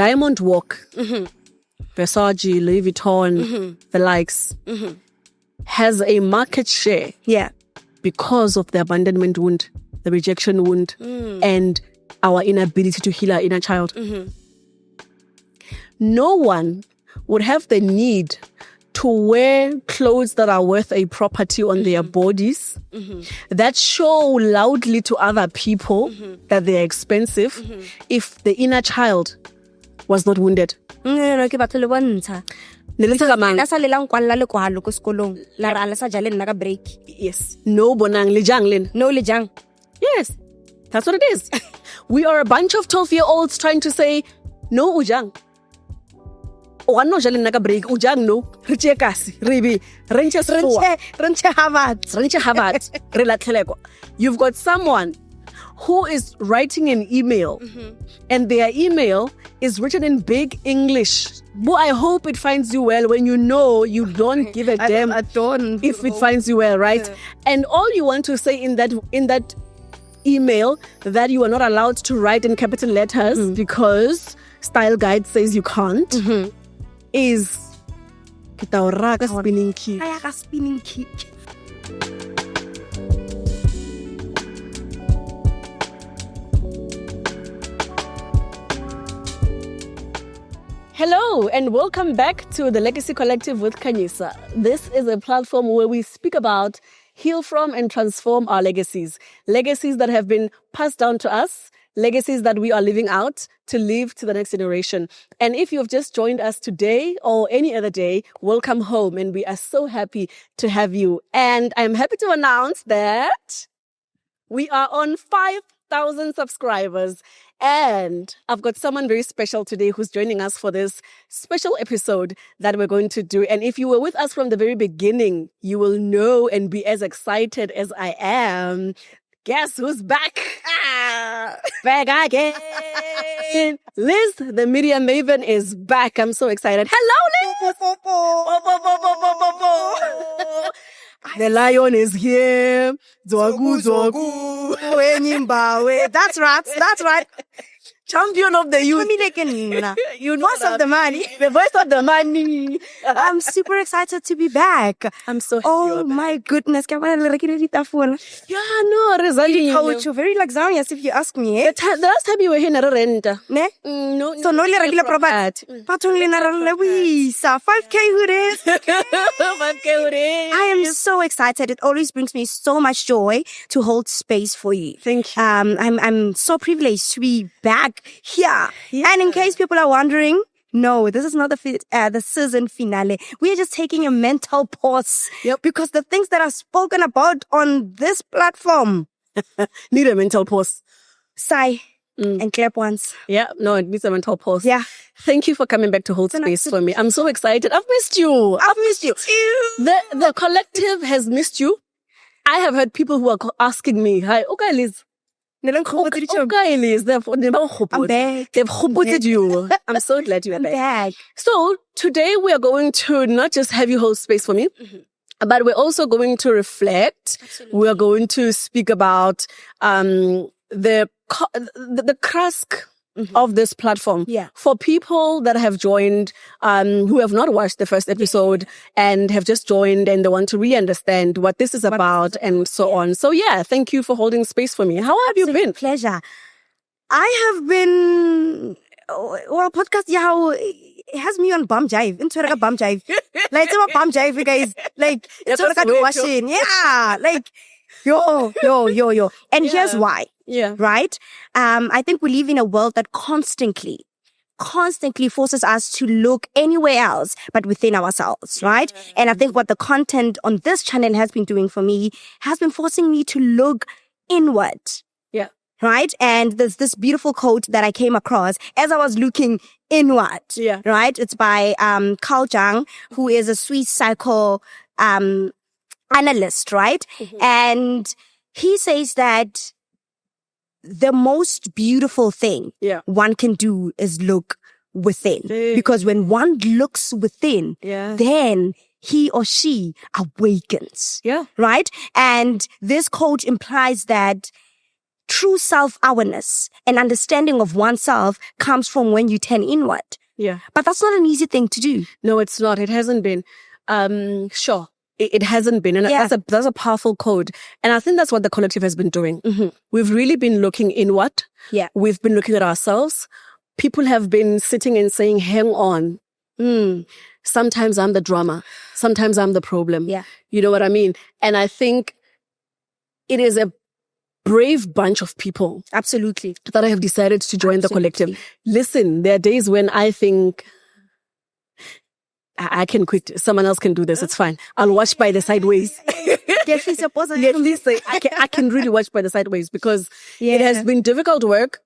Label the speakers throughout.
Speaker 1: diamond walk, Versace, Louis Vuitton, the likes, has a market share because of the abandonment wound, the rejection wound, and our inability to heal our inner child. No one would have the need to wear clothes that are worth a property on their bodies, that show loudly to other people that they're expensive, if the inner child was not wounded. Yes. No bonang lejang len.
Speaker 2: No lejang.
Speaker 1: Yes. That's what it is. We are a bunch of 12-year-olds trying to say, no ujang. Wano jale naga break ujang no. Riche kasi, ribi, renche havat, relatheleko. You've got someone who is writing an email, and their email is written in big English. But I hope it finds you well when you know you don't give a damn if it finds you well, right? And all you want to say in that email that you are not allowed to write in capital letters because Style Guide says you can't is Kitauraka spinning key.
Speaker 2: Ayaka spinning key.
Speaker 1: Hello and welcome back to the Legacy Collective with Khanyisa. This is a platform where we speak about, heal from and transform our legacies. Legacies that have been passed down to us, legacies that we are living out to leave to the next generation. And if you've just joined us today or any other day, welcome home, and we are so happy to have you. And I'm happy to announce that we are on 5,000 subscribers. And I've got someone very special today who's joining us for this special episode that we're going to do. And if you were with us from the very beginning, you will know and be as excited as I am. Guess who's back? Back again. Liz, the media maven, is back. I'm so excited. Hello, Liz. The lion is here. Zogu.
Speaker 2: That's right.
Speaker 1: Champion of the youth.
Speaker 2: You voice of the money.
Speaker 1: The voice of the money.
Speaker 2: I'm super excited to be back.
Speaker 1: I'm so happy.
Speaker 2: Oh my goodness.
Speaker 1: Yeah, no, resigning.
Speaker 2: Coach, you're very luxurious if you ask me.
Speaker 1: The last time you were here, never rent.
Speaker 2: Ne?
Speaker 1: No.
Speaker 2: So no regular property. But only 5K who is.
Speaker 1: 5K who is.
Speaker 2: I am so excited. It always brings me so much joy to hold space for you.
Speaker 1: Thank you.
Speaker 2: I'm so privileged to be back here. Yeah. And in case people are wondering, no, this is not the season finale. We are just taking a mental pause.
Speaker 1: Yep.
Speaker 2: Because the things that are spoken about on this platform
Speaker 1: need a mental pause.
Speaker 2: Sigh and clap once.
Speaker 1: Yeah, no, it needs a mental pause.
Speaker 2: Yeah.
Speaker 1: Thank you for coming back to hold space for me. I'm so excited. I've missed you. The collective has missed you. I have heard people who are asking me, hi, okay, Liz. Okay, Liz, they've you. I'm so glad you're back. So today we are going to not just have you hold space for me, but we're also going to reflect. Absolutely. We are going to speak about the crusk of this platform.
Speaker 2: Yeah.
Speaker 1: For people that have joined, who have not watched the first episode and have just joined and they want to re-understand what this is about and so on. So yeah, thank you for holding space for me. How have you been?
Speaker 2: Pleasure. I have been, well, podcast, it has me on bum jive. Into a bum jive. Like, it's about bum jive, guys. Like, it's like a washing. Yeah. Like, yo. And here's why.
Speaker 1: Yeah.
Speaker 2: Right? I think we live in a world that constantly forces us to look anywhere else but within ourselves, right? And I think what the content on this channel has been doing for me has been forcing me to look inward.
Speaker 1: Yeah.
Speaker 2: Right? And there's this beautiful quote that I came across as I was looking inward.
Speaker 1: Yeah.
Speaker 2: Right? It's by Carl Jung, who is a Swiss psycho analyst, right? And he says that the most beautiful thing one can do is look within. Because when one looks within, then he or she awakens.
Speaker 1: Yeah.
Speaker 2: Right? And this quote implies that true self-awareness and understanding of oneself comes from when you turn inward.
Speaker 1: Yeah.
Speaker 2: But that's not an easy thing to do.
Speaker 1: No, it's not. It hasn't been. Sure. It hasn't been. And that's a powerful code. And I think that's what the collective has been doing. We've really been looking inward.
Speaker 2: Yeah.
Speaker 1: We've been looking at ourselves. People have been sitting and saying, hang on. Sometimes I'm the drama. Sometimes I'm the problem.
Speaker 2: Yeah.
Speaker 1: You know what I mean? And I think it is a brave bunch of people.
Speaker 2: Absolutely.
Speaker 1: That have decided to join the collective. Listen, there are days when I think I can quit. Someone else can do this. It's fine. I'll watch by the sideways. I can really watch by the sideways because it has been difficult work.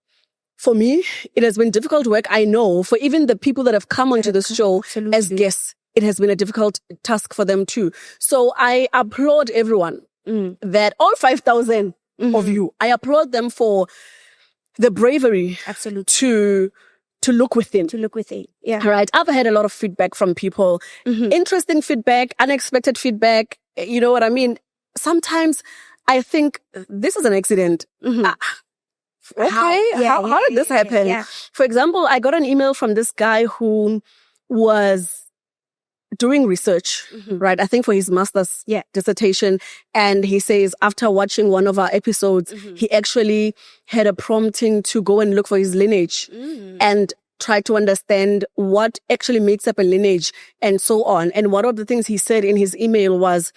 Speaker 1: For me, it has been difficult work. I know for even the people that have come onto this show as guests, it has been a difficult task for them too. So I applaud everyone that all 5,000 of you, I applaud them for the bravery to look within.
Speaker 2: To look within. Yeah.
Speaker 1: All right. I've had a lot of feedback from people. Interesting feedback, unexpected feedback. You know what I mean? Sometimes I think this is an accident. How did this happen?
Speaker 2: Yeah.
Speaker 1: For example, I got an email from this guy who was doing research, right? I think for his master's dissertation. And he says after watching one of our episodes, he actually had a prompting to go and look for his lineage and try to understand what actually makes up a lineage and so on. And one of the things he said in his email was,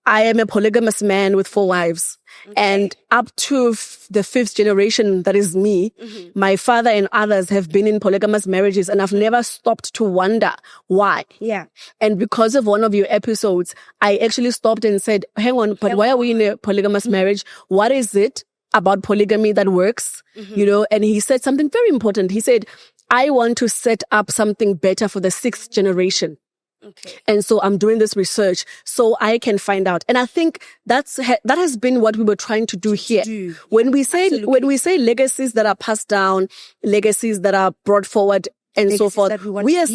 Speaker 1: I am a polygamous man with 4 wives. And up to the 5th generation, that is me, my father and others have been in polygamous marriages and I've never stopped to wonder why.
Speaker 2: Yeah.
Speaker 1: And because of one of your episodes, I actually stopped and said, hang on, but why are we in a polygamous marriage? What is it about polygamy that works? You know, and he said something very important. He said, I want to set up something better for the 6th generation. Okay. And so I'm doing this research so I can find out. And I think that has been what we were trying to do here. When we say legacies that are passed down, legacies that are brought forward and legacies so forth, we are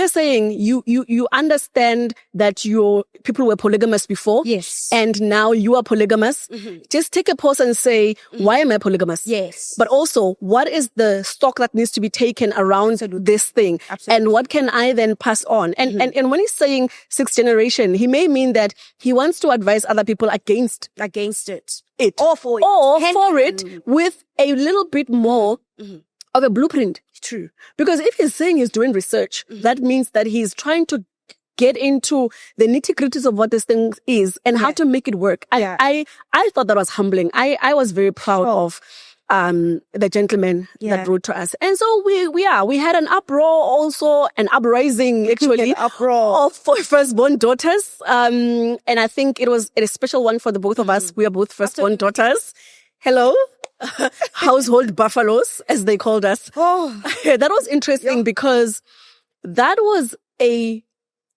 Speaker 1: saying you understand that your people were polygamous before. Yes. And now you are polygamous. Just take a pause and say, why am I polygamous? Yes. But also, what is the stock that needs to be taken around this thing? And what can I then pass on? And when he's saying 6th generation, he may mean that he wants to advise other people against it. Or for it with a little bit more of a blueprint. True. Because if he's saying he's doing research, that means that he's trying to get into the nitty-gritties of what this thing is and how to make it work. I thought that was humbling. I was very proud of the gentleman that wrote to us. And so we had an uproar also, an uprising actually of firstborn daughters. And I think it was a special one for the both of us. We are both firstborn daughters. Hello. Household buffaloes, as they called us. That was interesting because that was a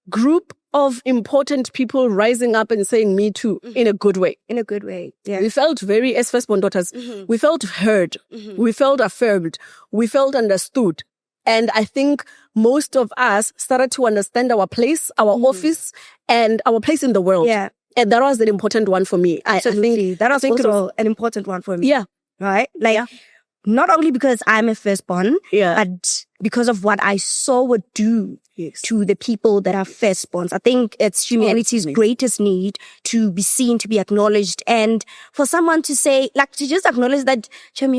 Speaker 1: group of important people rising up and saying me too in a good way. In a good way. Yeah. We felt as firstborn daughters, we felt heard. We felt affirmed. We felt understood. And I think most of us started to understand our place, our office, and our place in the world. Yeah. And that was an important one for me.
Speaker 2: Absolutely. That was also an important one for me.
Speaker 1: Yeah.
Speaker 2: Right? Not only because I'm a firstborn, but because of what I saw would do to the people that are firstborns. I think it's humanity's greatest need to be seen, to be acknowledged, and for someone to say, to just acknowledge that, Chami,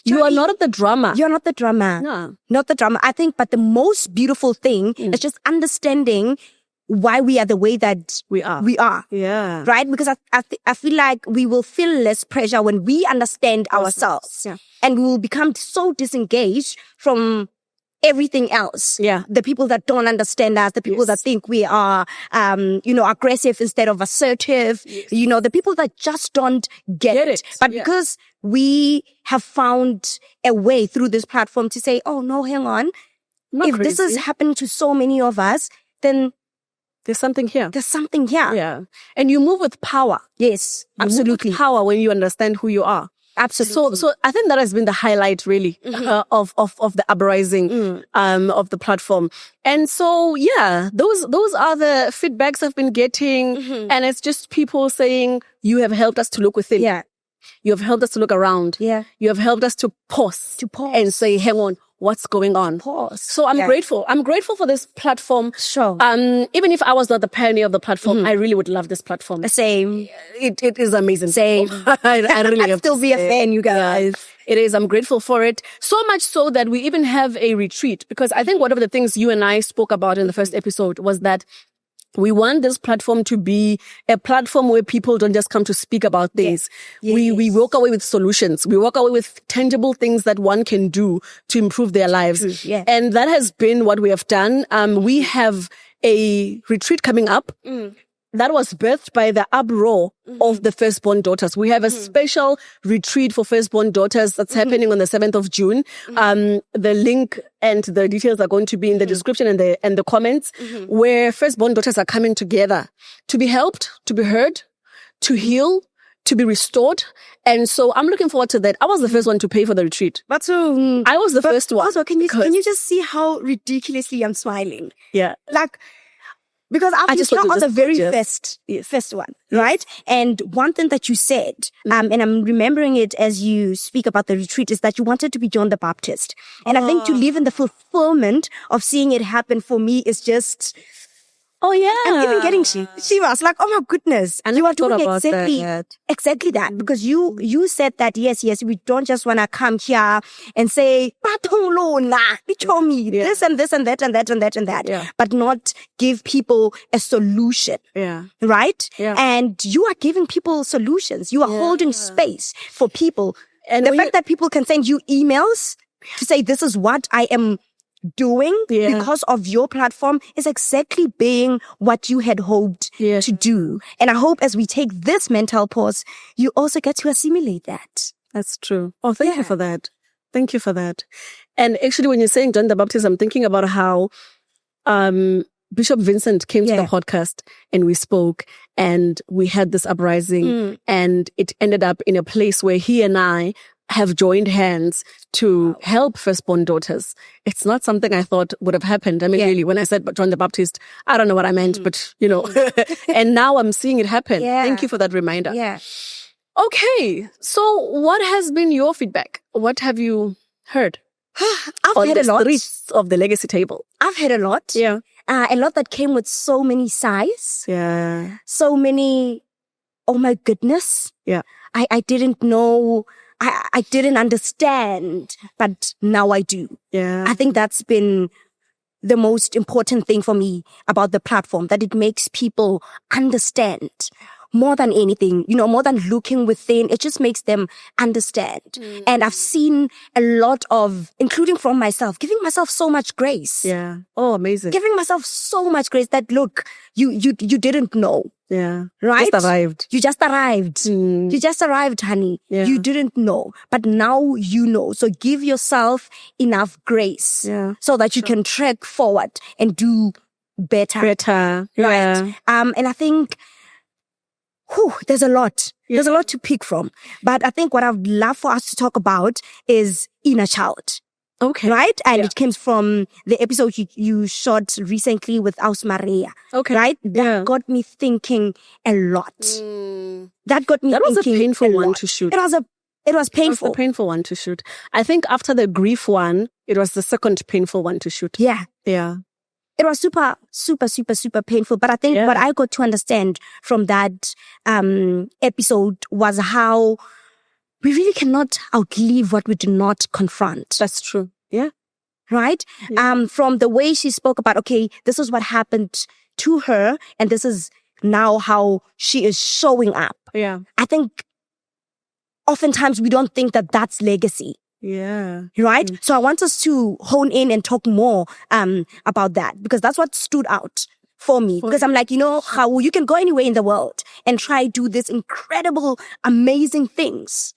Speaker 1: you are not the drama.
Speaker 2: You're not the drama.
Speaker 1: No.
Speaker 2: Not the drama. I think, but the most beautiful thing is just understanding why we are the way that we are. Yeah. Right? Because I feel like we will feel less pressure when we understand ourselves. Yeah. And we will become so disengaged from everything else. Yeah. The people that don't understand us, the people that think we are, aggressive instead of assertive, the people that just don't get it. But because we have found a way through this platform to say, oh no, hang on. If this has happened to so many of us, then
Speaker 1: there's something here.
Speaker 2: Yeah.
Speaker 1: And you move with power.
Speaker 2: Yes, absolutely.
Speaker 1: Move with power when you understand who you are.
Speaker 2: Absolutely.
Speaker 1: So I think that has been the highlight, really, of the uprising of the platform. And so, yeah, those are the feedbacks I've been getting, and it's just people saying, "You have helped us to look within.
Speaker 2: Yeah.
Speaker 1: You have helped us to look around.
Speaker 2: Yeah.
Speaker 1: You have helped us to pause, and say, hang on, what's going on?
Speaker 2: Pause.
Speaker 1: So I'm grateful. I'm grateful for this platform.
Speaker 2: Sure.
Speaker 1: Even if I was not the pioneer of the platform, I really would love this platform.
Speaker 2: Same.
Speaker 1: It is amazing.
Speaker 2: Same.
Speaker 1: I really
Speaker 2: I'd
Speaker 1: have
Speaker 2: still
Speaker 1: to
Speaker 2: be a
Speaker 1: say.
Speaker 2: fan, you guys.
Speaker 1: Yeah, it is. I'm grateful for it. So much so that we even have a retreat, because I think one of the things you and I spoke about in the first episode was that we want this platform to be a platform where people don't just come to speak about things.
Speaker 2: Yes.
Speaker 1: We walk away with solutions. We walk away with tangible things that one can do to improve their lives.
Speaker 2: Yeah.
Speaker 1: And that has been what we have done. We have a retreat coming up. That was birthed by the uproar of the Firstborn daughters. We have a special retreat for Firstborn daughters that's happening on the 7th of June. The link and the details are going to be in the description and the comments, where Firstborn daughters are coming together to be helped, to be heard, to heal, to be restored. And so I'm looking forward to that. I was the first one to pay for the retreat.
Speaker 2: But
Speaker 1: I was the first one.
Speaker 2: Also, can you just see how ridiculously I'm smiling?
Speaker 1: Yeah.
Speaker 2: Like, because I
Speaker 1: just
Speaker 2: was
Speaker 1: want to
Speaker 2: on the
Speaker 1: just
Speaker 2: very
Speaker 1: suggest-
Speaker 2: first one, right? And one thing that you said, and I'm remembering it as you speak about the retreat, is that you wanted to be John the Baptist. And I think to live in the fulfillment of seeing it happen for me is just...
Speaker 1: Oh, yeah.
Speaker 2: I'm even getting she was like, oh my goodness.
Speaker 1: I
Speaker 2: you
Speaker 1: never
Speaker 2: are doing
Speaker 1: thought about
Speaker 2: exactly that. Because you said that, yes, we don't just want to come here and say, this and this and that and that and that and that.
Speaker 1: Yeah.
Speaker 2: But not give people a solution.
Speaker 1: Yeah.
Speaker 2: Right?
Speaker 1: Yeah.
Speaker 2: And you are giving people solutions. You are holding space for people. And the fact that people can send you emails to say, this is what I am doing because of your platform is exactly being what you had hoped to do. And I hope as we take this mental pause, you also get to assimilate that.
Speaker 1: That's true. Oh, thank you for that. Thank you for that. And actually, when you're saying John the Baptist, I'm thinking about how Bishop Vincent came to the podcast and we spoke and we had this uprising and it ended up in a place where he and I have joined hands to help Firstborn daughters. It's not something I thought would have happened. I mean, really, when I said John the Baptist, I don't know what I meant, but you know, and now I'm seeing it happen.
Speaker 2: Yeah.
Speaker 1: Thank you for that reminder.
Speaker 2: Yeah.
Speaker 1: Okay. So what has been your feedback? What have you heard?
Speaker 2: I've
Speaker 1: on
Speaker 2: heard
Speaker 1: the
Speaker 2: a lot.
Speaker 1: streets of the legacy table?
Speaker 2: I've heard a lot.
Speaker 1: Yeah.
Speaker 2: A lot that came with so many sighs.
Speaker 1: Yeah.
Speaker 2: So many, oh my goodness.
Speaker 1: Yeah.
Speaker 2: I didn't know. I didn't understand, but now I do.
Speaker 1: Yeah.
Speaker 2: I think that's been the most important thing for me about the platform, that it makes people understand more than anything, you know, more than looking within. It just makes them understand. And I've seen a lot of, including from myself, giving myself so much grace.
Speaker 1: Yeah. Oh, amazing.
Speaker 2: Giving myself so much grace that, look, you didn't know.
Speaker 1: Yeah.
Speaker 2: Right?
Speaker 1: Just arrived.
Speaker 2: You just arrived. You just arrived, honey.
Speaker 1: Yeah.
Speaker 2: You didn't know. But now you know. So give yourself enough grace so that you can trek forward and do better.
Speaker 1: Better.
Speaker 2: Right.
Speaker 1: Yeah.
Speaker 2: And I think, there's a lot. There's a lot to pick from. But I think what I'd love for us to talk about is inner child.
Speaker 1: Okay.
Speaker 2: Right? And it comes from the episode you shot recently with Aus Maria.
Speaker 1: Okay.
Speaker 2: Right? That got me thinking a lot. That got me thinking
Speaker 1: That was a painful one
Speaker 2: lot.
Speaker 1: to shoot.
Speaker 2: It was painful.
Speaker 1: It was a painful one to shoot. I think after the grief one, it was the second painful one to shoot.
Speaker 2: Yeah.
Speaker 1: Yeah.
Speaker 2: It was super, super, super, super painful. But I think what I got to understand from that episode was how we really cannot outlive what we do not confront.
Speaker 1: That's true. Yeah.
Speaker 2: Right? Yeah. From the way she spoke about, okay, this is what happened to her, and this is now how she is showing up.
Speaker 1: Yeah.
Speaker 2: I think oftentimes we don't think that that's legacy.
Speaker 1: Yeah.
Speaker 2: Right? So I want us to hone in and talk more about that, because that's what stood out for me. Because I'm like, you know, how you can go anywhere in the world and try do this incredible, amazing things.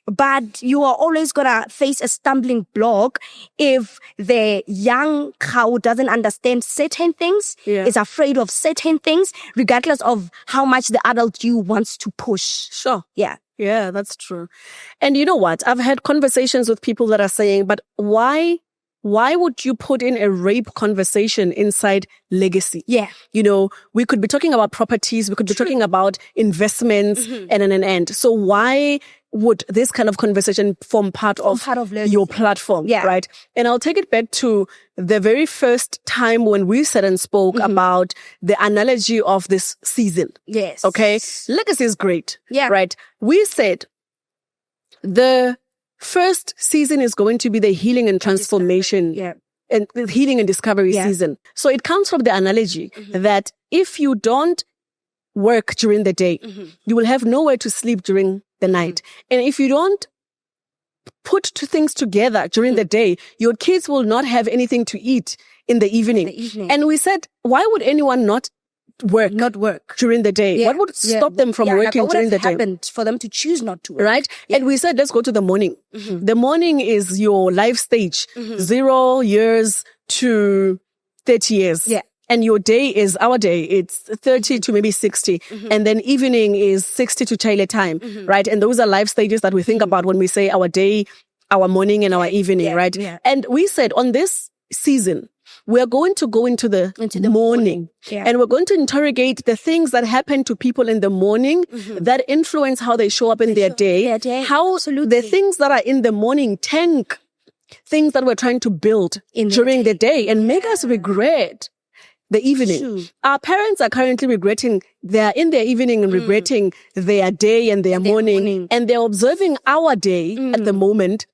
Speaker 2: But you are always gonna face a stumbling block if the young cow doesn't understand certain things, is afraid of certain things, regardless of how much the adult you wants to push.
Speaker 1: Sure.
Speaker 2: Yeah.
Speaker 1: Yeah, that's true. And you know what? I've had conversations with people that are saying, but why would you put in a rape conversation inside legacy?
Speaker 2: Yeah.
Speaker 1: You know, we could be talking about properties, we could be talking about investments and an end. So why would this kind of conversation form part of your platform?
Speaker 2: Yeah.
Speaker 1: Right. And I'll take it back to the very first time when we sat and spoke about the analogy of this season.
Speaker 2: Yes.
Speaker 1: Okay. Legacy is great.
Speaker 2: Yeah.
Speaker 1: Right. We said the first season is going to be the healing and transformation.
Speaker 2: Yeah.
Speaker 1: And the healing and discovery season. So it comes from the analogy that if you don't work during the day, you will have nowhere to sleep during the night. And if you don't put two things together during the day, your kids will not have anything to eat in the evening. And we said, why would anyone not work during the day?
Speaker 2: Yeah.
Speaker 1: What would stop them from working during the day?
Speaker 2: What happened for them to choose not to work?
Speaker 1: Right? Yeah. And we said, let's go to the morning. The morning is your life stage, 0 years to 30 years.
Speaker 2: Yeah.
Speaker 1: And your day is our day. It's 30 to maybe 60. And then evening is 60 to toilet time, right? And those are life stages that we think about when we say our day, our morning, and our evening, right?
Speaker 2: Yeah.
Speaker 1: And we said on this season, we're going to go into the morning.
Speaker 2: Yeah.
Speaker 1: And we're going to interrogate the things that happen to people in the morning that influence how they show up in their day. How the things that are in the morning tank things that we're trying to build during the day and make us regret the evening.
Speaker 2: True.
Speaker 1: Our parents are currently regretting, they're in their evening and regretting their day and their morning. And they're observing our day at the moment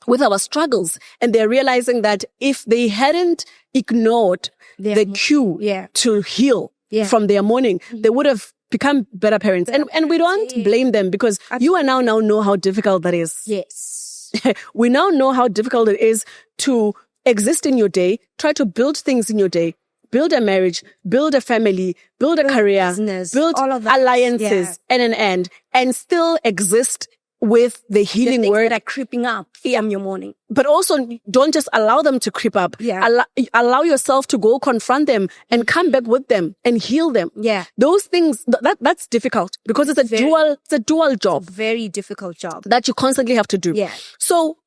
Speaker 1: with our struggles. And they're realizing that if they hadn't ignored the cue to heal from their morning, they would have become better parents. And we don't blame them because you and now know how difficult that is.
Speaker 2: Yes.
Speaker 1: We now know how difficult it is to exist in your day, try to build things in your day, build a marriage, build a family, build a career,
Speaker 2: business,
Speaker 1: build
Speaker 2: all of that.
Speaker 1: alliances and an end, and still exist with the healing word
Speaker 2: that are creeping up from your morning.
Speaker 1: But also don't just allow them to creep up.
Speaker 2: Yeah.
Speaker 1: Allow yourself to go confront them and come back with them and heal them.
Speaker 2: Yeah.
Speaker 1: Those things, that's difficult because it's a dual job.
Speaker 2: A very difficult job
Speaker 1: that you constantly have to do.
Speaker 2: Yeah.
Speaker 1: So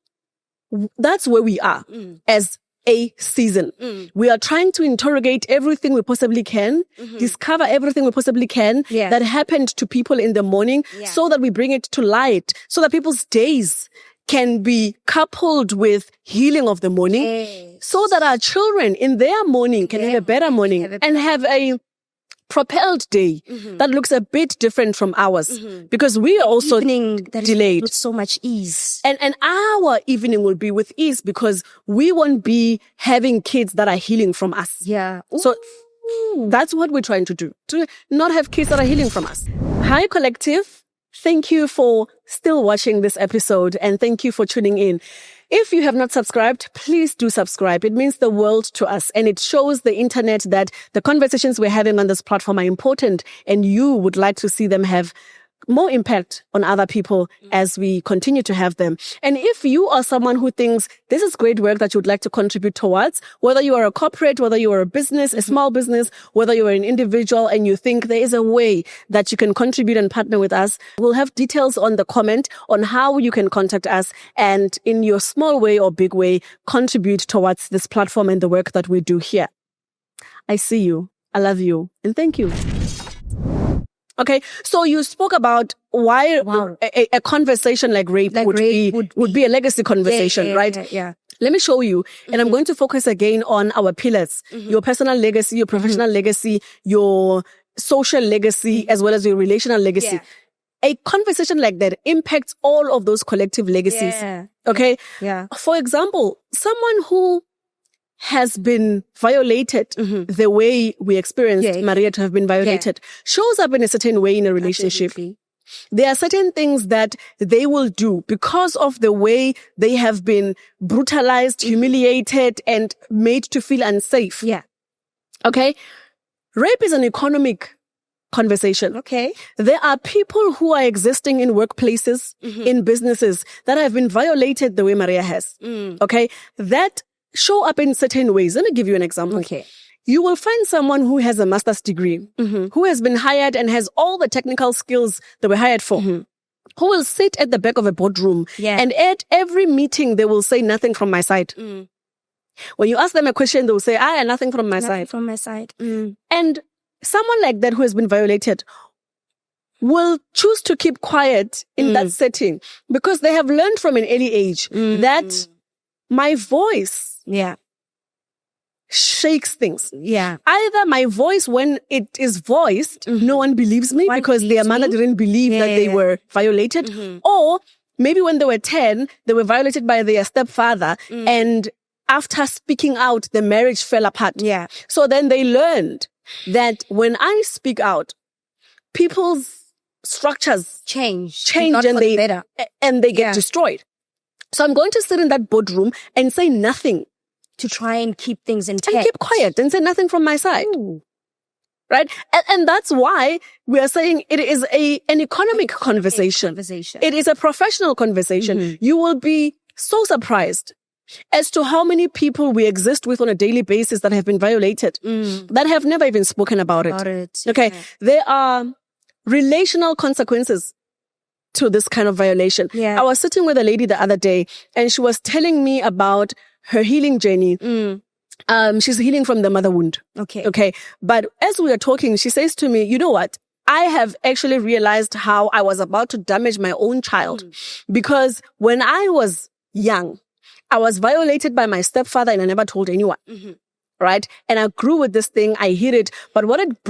Speaker 1: that's where we are as a season. We are trying to interrogate everything we possibly can, discover everything we possibly can that happened to people in the morning so that we bring it to light, so that people's days can be coupled with healing of the morning, so that our children in their morning can have a better morning and have a propelled day that looks a bit different from ours because we are also delayed
Speaker 2: with so much ease.
Speaker 1: And our evening will be with ease because we won't be having kids that are healing from us.
Speaker 2: Yeah. Ooh.
Speaker 1: So that's what we're trying to do, to not have kids that are healing from us. Hi, Collective. Thank you for still watching this episode and thank you for tuning in. If you have not subscribed, please do subscribe. It means the world to us and it shows the internet that the conversations we're having on this platform are important and you would like to see them have more impact on other people as we continue to have them. And if you are someone who thinks this is great work that you would like to contribute towards, whether you are a corporate, whether you are a business, a small business, whether you are an individual and you think there is a way that you can contribute and partner with us, we'll have details on the comment on how you can contact us and in your small way or big way, contribute towards this platform and the work that we do here. I see you. I love you. And thank you. Okay, so you spoke about why a conversation like rape would be a legacy conversation, right?
Speaker 2: Yeah.
Speaker 1: Let me show you. And I'm going to focus again on our pillars, your personal legacy, your professional legacy, your social legacy, as well as your relational legacy.
Speaker 2: Yeah.
Speaker 1: A conversation like that impacts all of those collective legacies.
Speaker 2: Yeah.
Speaker 1: Okay?
Speaker 2: Yeah.
Speaker 1: For example, someone who has been violated the way we experienced Maria to have been violated shows up in a certain way in a relationship.
Speaker 2: Absolutely.
Speaker 1: There are certain things that they will do because of the way they have been brutalized, humiliated, and made to feel unsafe.
Speaker 2: Yeah.
Speaker 1: Okay? Rape is an economic conversation.
Speaker 2: Okay.
Speaker 1: There are people who are existing in workplaces, in businesses that have been violated the way Maria has. Okay. That show up in certain ways. Let me give you an example.
Speaker 2: Okay.
Speaker 1: You will find someone who has a master's degree, who has been hired and has all the technical skills they were hired for, who will sit at the back of a boardroom.
Speaker 2: Yeah.
Speaker 1: And at every meeting, they will say nothing from my side. When you ask them a question, they will say, nothing from my side.
Speaker 2: From my side.
Speaker 1: And someone like that who has been violated will choose to keep quiet in that setting because they have learned from an early age that my voice shakes things.
Speaker 2: Yeah.
Speaker 1: Either my voice, when it is voiced, no one believes me because their mother didn't believe that they were violated. Or maybe when they were 10, they were violated by their stepfather and after speaking out, the marriage fell apart.
Speaker 2: Yeah.
Speaker 1: So then they learned that when I speak out, people's structures change
Speaker 2: Not for the better.
Speaker 1: and they get destroyed. So I'm going to sit in that boardroom and say nothing.
Speaker 2: To try and keep things intact.
Speaker 1: And keep quiet and say nothing from my side.
Speaker 2: Ooh.
Speaker 1: Right? And that's why we are saying it is an economic conversation. It is a professional conversation. You will be so surprised as to how many people we exist with on a daily basis that have been violated, that have never even spoken about it. Okay.
Speaker 2: Yeah.
Speaker 1: There are relational consequences to this kind of violation.
Speaker 2: Yeah.
Speaker 1: I was sitting with a lady the other day and she was telling me about her healing journey. She's healing from the mother wound. Okay. But as we were talking, she says to me, you know what? I have actually realized how I was about to damage my own child because when I was young, I was violated by my stepfather and I never told anyone. Right? And I grew with this thing. I hid it. But what it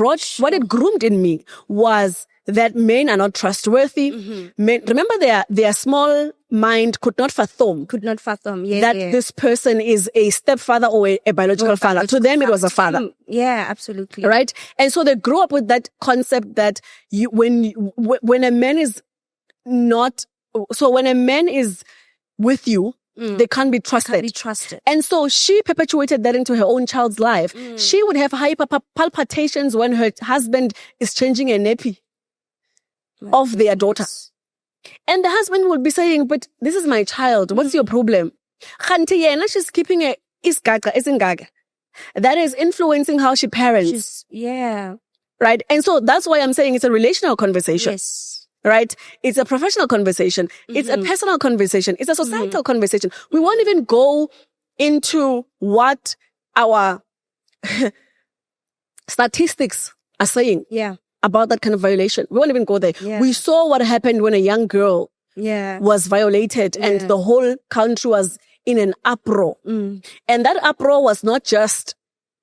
Speaker 1: groomed in me was that men are not trustworthy. Men, remember their small mind could not fathom.
Speaker 2: Yeah.
Speaker 1: This person is a stepfather or a biological father. To them, it was a father.
Speaker 2: Yeah, absolutely.
Speaker 1: Right? And so they grew up with that concept that when a man is with you, they can't be trusted. And so she perpetuated that into her own child's life. She would have hyper palpitations when her husband is changing a nappy of their daughter. And the husband would be saying, but this is my child. What's your problem? She's keeping a isgaga. That is influencing how she parents. Right? And so that's why I'm saying it's a relational conversation.
Speaker 2: Yes.
Speaker 1: Right? It's a professional conversation. It's a personal conversation. It's a societal conversation. We won't even go into what our statistics are saying. About that kind of violation. We won't even go there. We saw what happened when a young girl was violated and the whole country was in an uproar. And that uproar was not just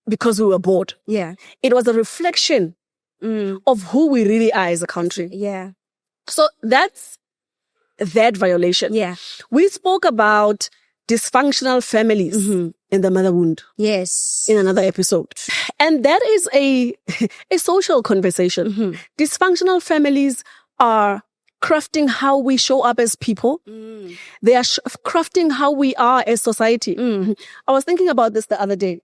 Speaker 1: because we were bored. It was a reflection of who we really are as a country. So that's that violation. We spoke about dysfunctional families in the mother wound. In another episode. And that is a social conversation. Dysfunctional families are crafting how we show up as people. They are crafting how we are as society. I was thinking about this the other day.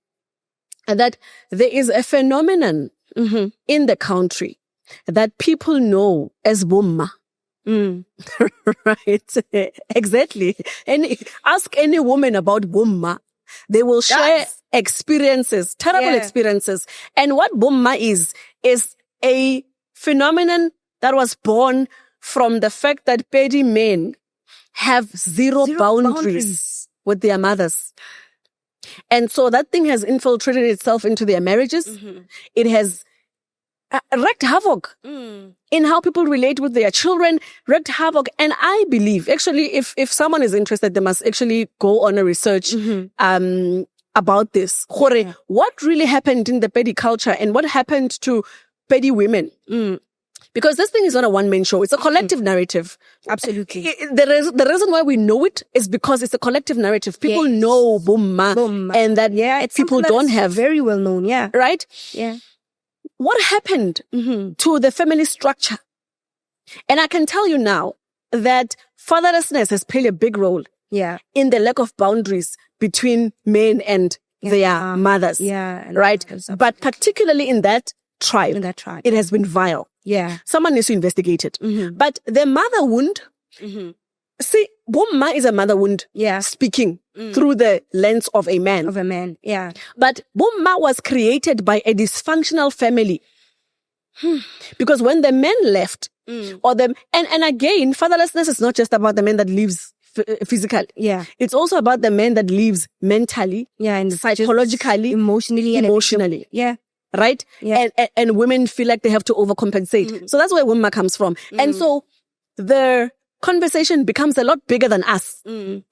Speaker 1: That there is a phenomenon in the country that people know as bumma. Right? Exactly. And ask any woman about bumma. They will share experiences, terrible experiences. And what bumma is a phenomenon that was born from the fact that petty men have zero boundaries with their mothers. And so that thing has infiltrated itself into their marriages. It has wreaked havoc in how people relate with their children, wreaked havoc. And I believe, actually, if someone is interested, they must actually go on a research about this. What really happened in the petty culture and what happened to petty women? Because this thing is not a one-man show. It's a collective narrative.
Speaker 2: Absolutely.
Speaker 1: The reason why we know it is because it's a collective narrative. People know bumma. And that
Speaker 2: it's
Speaker 1: people don't have.
Speaker 2: Very well known,
Speaker 1: Right?
Speaker 2: Yeah.
Speaker 1: What happened to the family structure? And I can tell you now that fatherlessness has played a big role in the lack of boundaries between men and their mothers.
Speaker 2: Yeah.
Speaker 1: Right? But particularly in that tribe.
Speaker 2: In that tribe.
Speaker 1: It has been vile.
Speaker 2: Yeah.
Speaker 1: Someone needs to investigate it.
Speaker 2: Mm-hmm.
Speaker 1: But the mother wound,
Speaker 2: Mm-hmm.
Speaker 1: see, Bomma is a mother wound
Speaker 2: Yeah.
Speaker 1: speaking through the lens of a man.
Speaker 2: Of a man. Yeah.
Speaker 1: But Bomma was created by a dysfunctional family. Because when the men left, or them, and again, fatherlessness is not just about the man that lives physically.
Speaker 2: Yeah.
Speaker 1: It's also about the man that lives mentally,
Speaker 2: Yeah. And
Speaker 1: psychologically,
Speaker 2: emotionally.
Speaker 1: emotionally.
Speaker 2: Yeah.
Speaker 1: Right?
Speaker 2: Yeah.
Speaker 1: And women feel like they have to overcompensate. So that's where Wimma comes from. And so the conversation becomes a lot bigger than us.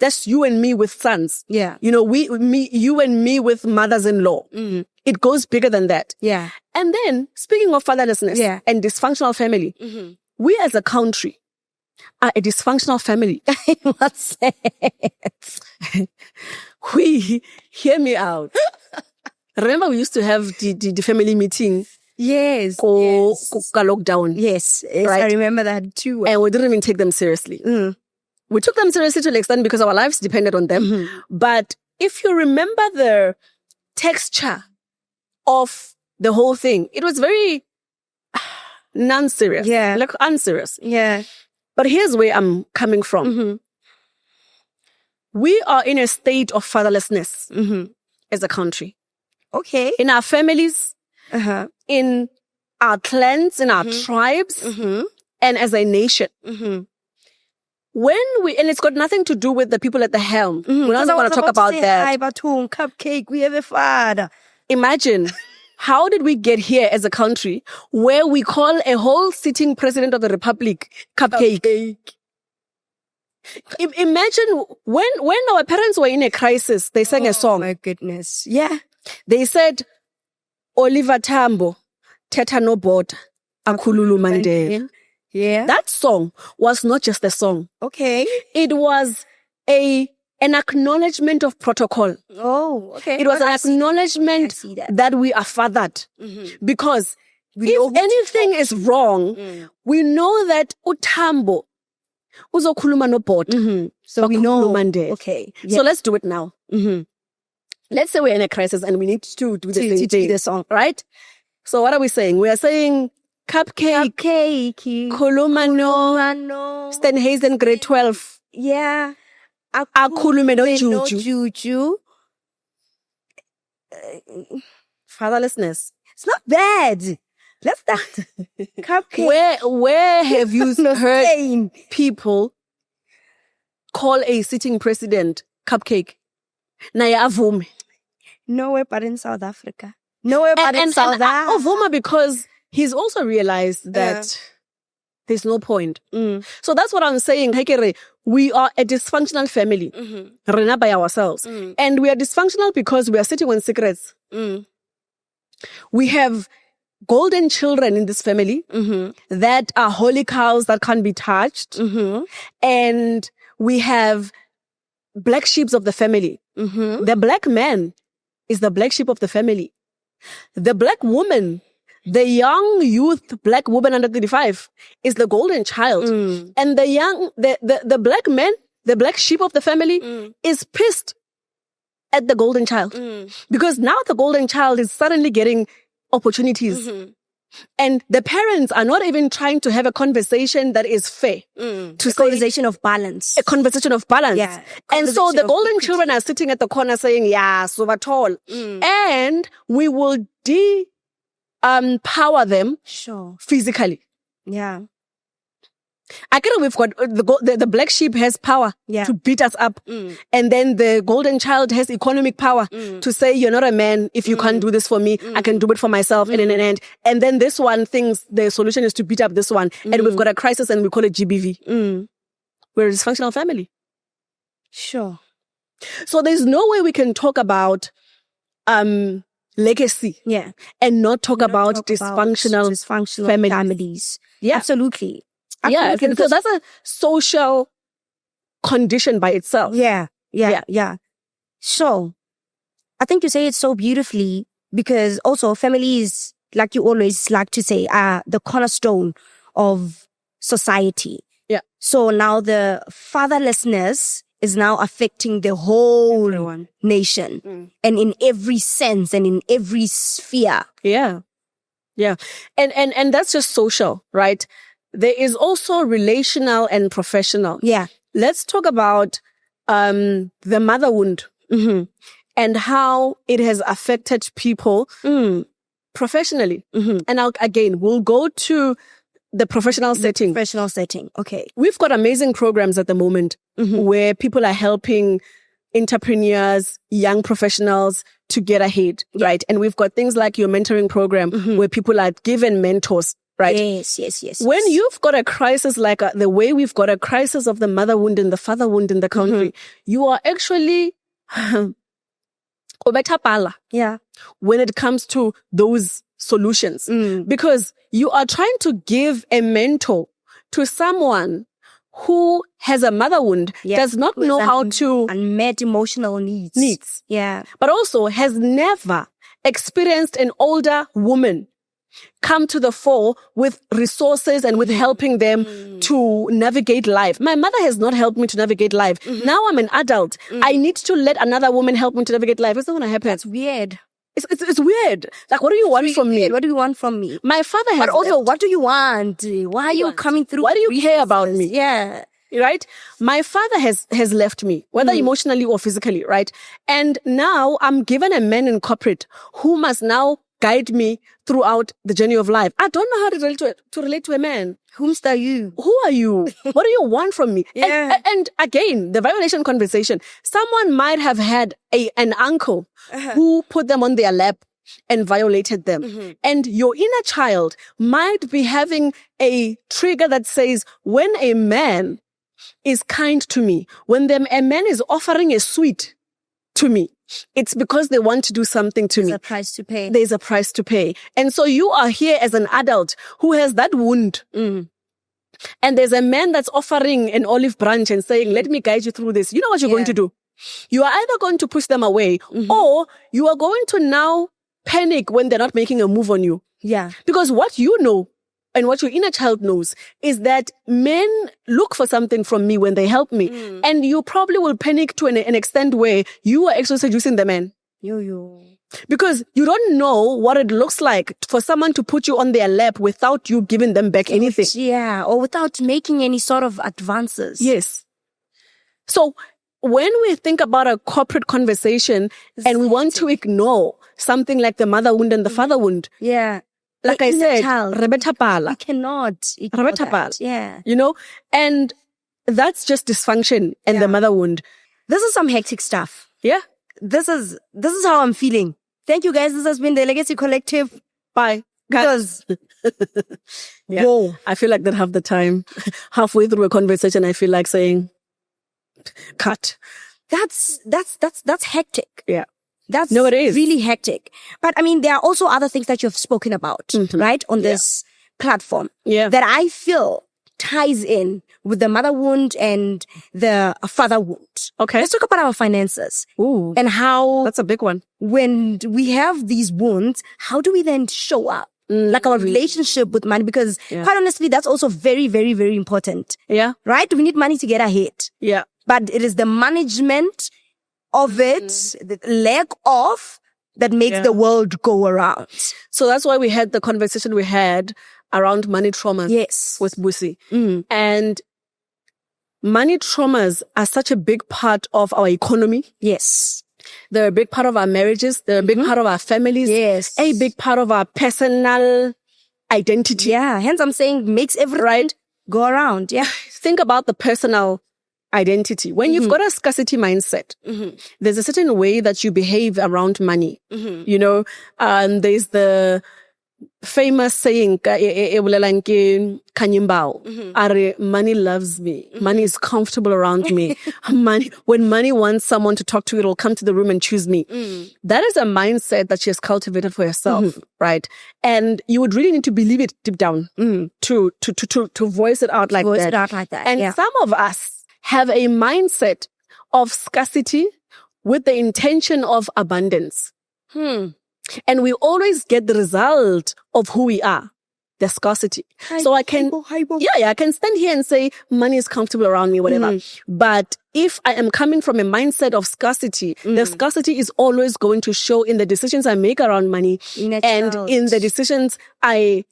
Speaker 1: That's you and me with sons.
Speaker 2: Yeah.
Speaker 1: You know, you and me with mothers-in-law. It goes bigger than that.
Speaker 2: Yeah.
Speaker 1: And then, speaking of fatherlessness and dysfunctional family, we as a country are a dysfunctional family.
Speaker 2: What's that?
Speaker 1: We, hear me out. Remember we used to have the family meeting.
Speaker 2: Yes.
Speaker 1: Lockdown.
Speaker 2: Yes.
Speaker 1: Right?
Speaker 2: I remember that too.
Speaker 1: And we didn't even take them seriously. We took them seriously to the extent because our lives depended on them. But if you remember the texture of the whole thing, it was very non-serious.
Speaker 2: Yeah.
Speaker 1: Like unserious.
Speaker 2: Yeah.
Speaker 1: But here's where I'm coming from. We are in a state of fatherlessness as a country.
Speaker 2: Okay.
Speaker 1: In our families, in our clans, in our tribes, and as a nation. When and it's got nothing to do with the people at the helm. We're not going to talk about that.
Speaker 2: Hi, Baton, cupcake, we have a father.
Speaker 1: Imagine, how did we get here as a country where we call a whole sitting president of the republic cupcake? Imagine when our parents were in a crisis, they sang a song.
Speaker 2: My goodness. Yeah.
Speaker 1: They said, Oliver Tambo, Teta no border, Akhululu Mandela.
Speaker 2: Yeah.
Speaker 1: That song was not just a song.
Speaker 2: Okay.
Speaker 1: It was an acknowledgement of protocol.
Speaker 2: Oh, okay.
Speaker 1: It was an acknowledgement that we are fathered. Because if anything is wrong, we know that Utambo uzokhuluma no border.
Speaker 2: So we know.
Speaker 1: Mandela.
Speaker 2: Okay.
Speaker 1: So let's do it now. Let's say we're in a crisis and we need to do the song, right? So what are we saying? We are saying cupcake, Khuluma no, Stenhazen grade 12.
Speaker 2: Yeah.
Speaker 1: Akhulume no
Speaker 2: juju.
Speaker 1: Fatherlessness.
Speaker 2: It's not bad. Let's start. Cupcake.
Speaker 1: Where have you heard people call a sitting president cupcake? Naya avume.
Speaker 2: Nowhere but in South Africa. Nowhere but in South Africa.
Speaker 1: Avuma because he's also realized that there's no point. So that's what I'm saying. Hekere, we are a dysfunctional family. Rena by ourselves. And we are dysfunctional because we are sitting on secrets. We have golden children in this family that are holy cows that can't be touched. And we have black sheep of the family. The black man is the black sheep of the family. The black woman, the young youth black woman under 35 is the golden child. And the black man, the black sheep of the family is pissed at the golden child. Because now the golden child is suddenly getting opportunities. And the parents are not even trying to have a conversation that is fair.
Speaker 2: Conversation of balance.
Speaker 1: A conversation of balance.
Speaker 2: Yeah.
Speaker 1: And so the golden children are sitting at the corner saying, yeah, so at all. And we will power them physically.
Speaker 2: Yeah.
Speaker 1: I get it, we've got the black sheep has power to beat us up. And then the golden child has economic power to say, you're not a man if you can't do this for me. I can do it for myself. And then this one thinks the solution is to beat up this one. And we've got a crisis and we call it GBV. We're a dysfunctional family.
Speaker 2: Sure.
Speaker 1: So there's no way we can talk about legacy and not talk about dysfunctional
Speaker 2: families. Yeah. Absolutely.
Speaker 1: Yeah, so that's a social condition by itself.
Speaker 2: Yeah. So, I think you say it so beautifully because also families, like you always like to say, are the cornerstone of society.
Speaker 1: Yeah.
Speaker 2: So now the fatherlessness is now affecting the whole nation and in every sense and in every sphere.
Speaker 1: Yeah. Yeah. And that's just social, right? There is also relational and professional.
Speaker 2: Yeah.
Speaker 1: Let's talk about the mother wound and how it has affected people professionally. And again, we'll go to the professional setting.
Speaker 2: Professional setting. Okay.
Speaker 1: We've got amazing programs at the moment where people are helping entrepreneurs, young professionals to get ahead, right? And we've got things like your mentoring program where people are given mentors, right?
Speaker 2: Yes.
Speaker 1: When you've got a crisis like the way we've got a crisis of the mother wound and the father wound in the country, you are actually
Speaker 2: Yeah.
Speaker 1: when it comes to those solutions because you are trying to give a mentor to someone who has a mother wound, does not know how to
Speaker 2: unmet emotional needs. Yeah.
Speaker 1: But also has never experienced an older woman come to the fore with resources and with helping them to navigate life. My mother has not helped me to navigate life. Now I'm an adult. I need to let another woman help me to navigate life. It's not going to happen.
Speaker 2: That's weird.
Speaker 1: It's weird. Like, what do you want from me?
Speaker 2: What do you want from me?
Speaker 1: My father has...
Speaker 2: But also, what do you want? Why are you coming through?
Speaker 1: Why do you care about me?
Speaker 2: Yeah.
Speaker 1: Right? My father has left me, whether emotionally or physically, right? And now I'm given a man in corporate who must now guide me throughout the journey of life. I don't know how to relate to a man.
Speaker 2: Whomst are you?
Speaker 1: Who are you? What do you want from me?
Speaker 2: Yeah.
Speaker 1: And again, the violation conversation. Someone might have had an uncle who put them on their lap and violated them. And your inner child might be having a trigger that says, when a man is kind to me, when a man is offering a sweet to me, it's because they want to do something to me.
Speaker 2: There's a price to pay.
Speaker 1: There's a price to pay. And so you are here as an adult who has that wound. And there's a man that's offering an olive branch and saying, let me guide you through this. You know what you're going to do? You are either going to push them away or you are going to now panic when they're not making a move on you.
Speaker 2: Yeah.
Speaker 1: Because what you know and what your inner child knows is that men look for something from me when they help me. And you probably will panic to an extent where you are actually seducing the man. Because you don't know what it looks like for someone to put you on their lap without you giving them back anything.
Speaker 2: Yeah, or without making any sort of advances.
Speaker 1: Yes. So when we think about a corporate conversation and we want to ignore something like the mother wound and the father wound.
Speaker 2: Yeah.
Speaker 1: Like I said,
Speaker 2: Rebecca cannot. Yeah.
Speaker 1: You know, and that's just dysfunction and the mother wound.
Speaker 2: This is some hectic stuff.
Speaker 1: Yeah.
Speaker 2: This is how I'm feeling. Thank you guys. This has been the Legacy Collective.
Speaker 1: Bye.
Speaker 2: Because
Speaker 1: whoa, I feel like that half the time, halfway through a conversation, I feel like saying, cut.
Speaker 2: That's hectic.
Speaker 1: Yeah.
Speaker 2: That's
Speaker 1: it is
Speaker 2: really hectic. But I mean, there are also other things that you've spoken about, right? On this platform.
Speaker 1: Yeah.
Speaker 2: That I feel ties in with the mother wound and the father wound.
Speaker 1: Okay.
Speaker 2: Let's talk about our finances.
Speaker 1: Ooh.
Speaker 2: And how...
Speaker 1: That's a big one.
Speaker 2: When we have these wounds, how do we then show up? Like our relationship with money, because quite honestly, that's also very, very, very important.
Speaker 1: Yeah.
Speaker 2: Right? We need money to get ahead.
Speaker 1: Yeah.
Speaker 2: But it is the management of it, the lack of, that makes the world go around.
Speaker 1: So that's why we had the conversation we had around money traumas.
Speaker 2: Yes.
Speaker 1: With Busi. And money traumas are such a big part of our economy.
Speaker 2: Yes.
Speaker 1: They're a big part of our marriages. They're a big part of our families.
Speaker 2: Yes.
Speaker 1: A big part of our personal identity.
Speaker 2: Yeah. Hence I'm saying makes everything go around. Yeah.
Speaker 1: Think about the personal identity. When you've got a scarcity mindset, there's a certain way that you behave around money. You know, there's the famous saying, Khanyisa M, money loves me. Money is comfortable around me. When money wants someone to talk to, it'll come to the room and choose me. That is a mindset that she has cultivated for herself, right? And you would really need to believe it deep down to voice it out like that. And some of us have a mindset of scarcity with the intention of abundance. And we always get the result of who we are. There's scarcity. So I can, I can stand here and say money is comfortable around me, whatever. But if I am coming from a mindset of scarcity, the scarcity is always going to show in the decisions I make around money and in the decisions I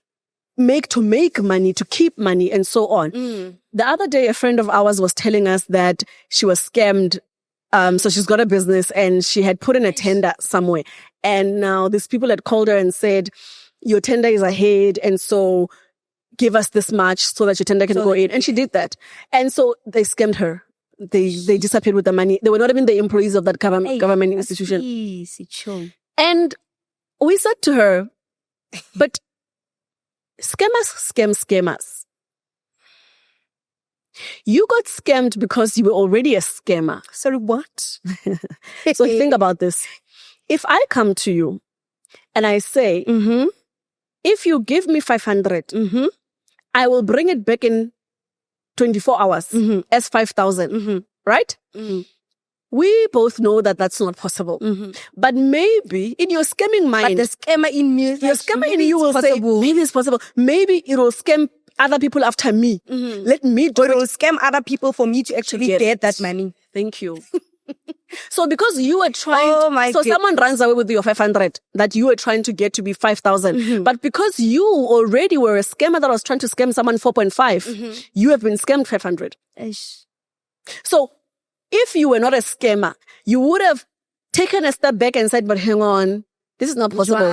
Speaker 1: make to make money, to keep money, and so on. The other day, a friend of ours was telling us that she was scammed. So she's got a business and she had put in a tender somewhere. And now these people had called her and said, your tender is ahead, and so give us this much so that your tender can go in. And she did that. And so they scammed her. They disappeared with the money. They were not even the employees of that government institution. And we said to her, but scammers scam us. You got scammed because you were already a scammer.
Speaker 2: Sorry, what?
Speaker 1: So think about this. If I come to you and I say, if you give me 500, I will bring it back in 24 hours as 5,000, right? We both know that that's not possible. But maybe in your scamming mind,
Speaker 2: But the scammer in me,
Speaker 1: your scammer in you will say, maybe it's possible. Maybe it will scam other people after me. Let me do
Speaker 2: Or it will scam other people for me to actually get that money.
Speaker 1: Thank you. So because you were trying,
Speaker 2: so
Speaker 1: someone runs away with your 500 that you were trying to get to be 5,000. But because you already were a scammer that was trying to scam someone 4.5, you have been scammed 500. So if you were not a scammer, you would have taken a step back and said, but hang on, this is not possible.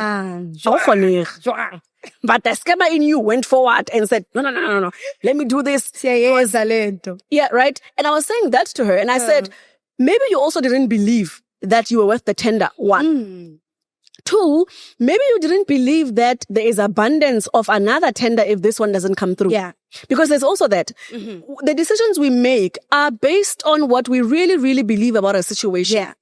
Speaker 1: But the scammer in you went forward and said, no. Let me do this. Yeah, right? And I was saying that to her. And I said, maybe you also didn't believe that you were worth the tender. 1. 2, maybe you didn't believe that there is abundance of another tender if this one doesn't come through.
Speaker 2: Yeah.
Speaker 1: Because there's also that. The decisions we make are based on what we really, really believe about a situation.
Speaker 2: Yeah.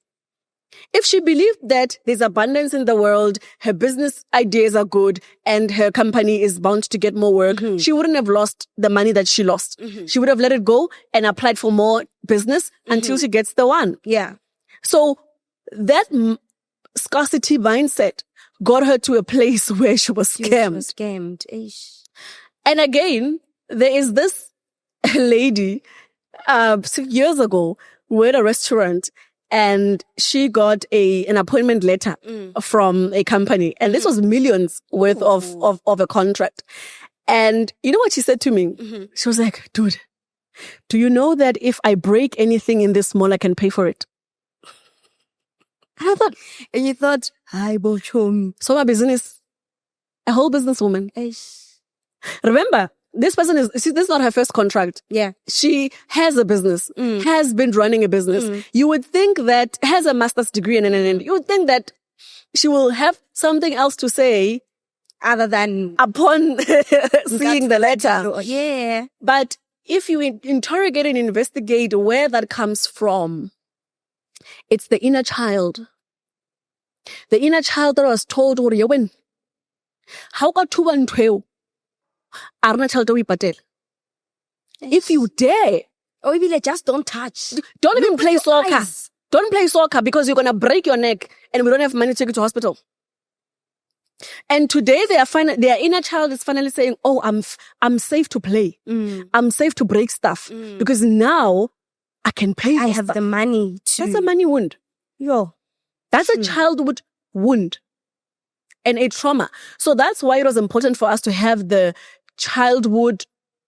Speaker 1: If she believed that there's abundance in the world, her business ideas are good, and her company is bound to get more work, she wouldn't have lost the money that she lost. She would have let it go and applied for more business until she gets the one.
Speaker 2: Yeah.
Speaker 1: So that scarcity mindset got her to a place where she was scammed. And again, there is this lady, 6 years ago, we're at a restaurant, and she got an appointment letter from a company. And this was millions worth of a contract. And you know what she said to me? She was like, dude, do you know that if I break anything in this mall, I can pay for it? And I thought,
Speaker 2: And you thought, hi, Bochum.
Speaker 1: so my business, a whole businesswoman. Remember, this person this is not her first contract.
Speaker 2: Yeah.
Speaker 1: She has a business, has been running a business. You would think that has a master's degree and you would think that she will have something else to say
Speaker 2: Other than
Speaker 1: upon seeing the letter.
Speaker 2: Yeah.
Speaker 1: But if you interrogate and investigate where that comes from, it's the inner child. The inner child that was told, how got 2 and 12? If you dare,
Speaker 2: Or maybe just don't touch.
Speaker 1: don't even
Speaker 2: Look
Speaker 1: play
Speaker 2: with your
Speaker 1: soccer.
Speaker 2: eyes.
Speaker 1: Don't play soccer because you're going to break your neck and we don't have money to take you to hospital. And today their inner child is finally saying, oh, I'm safe to play. I'm safe to break stuff because now I can pay for
Speaker 2: I have
Speaker 1: stuff.
Speaker 2: the money to.
Speaker 1: That's a money wound.
Speaker 2: Yo.
Speaker 1: That's a childhood wound and a trauma. So that's why it was important for us to have the childhood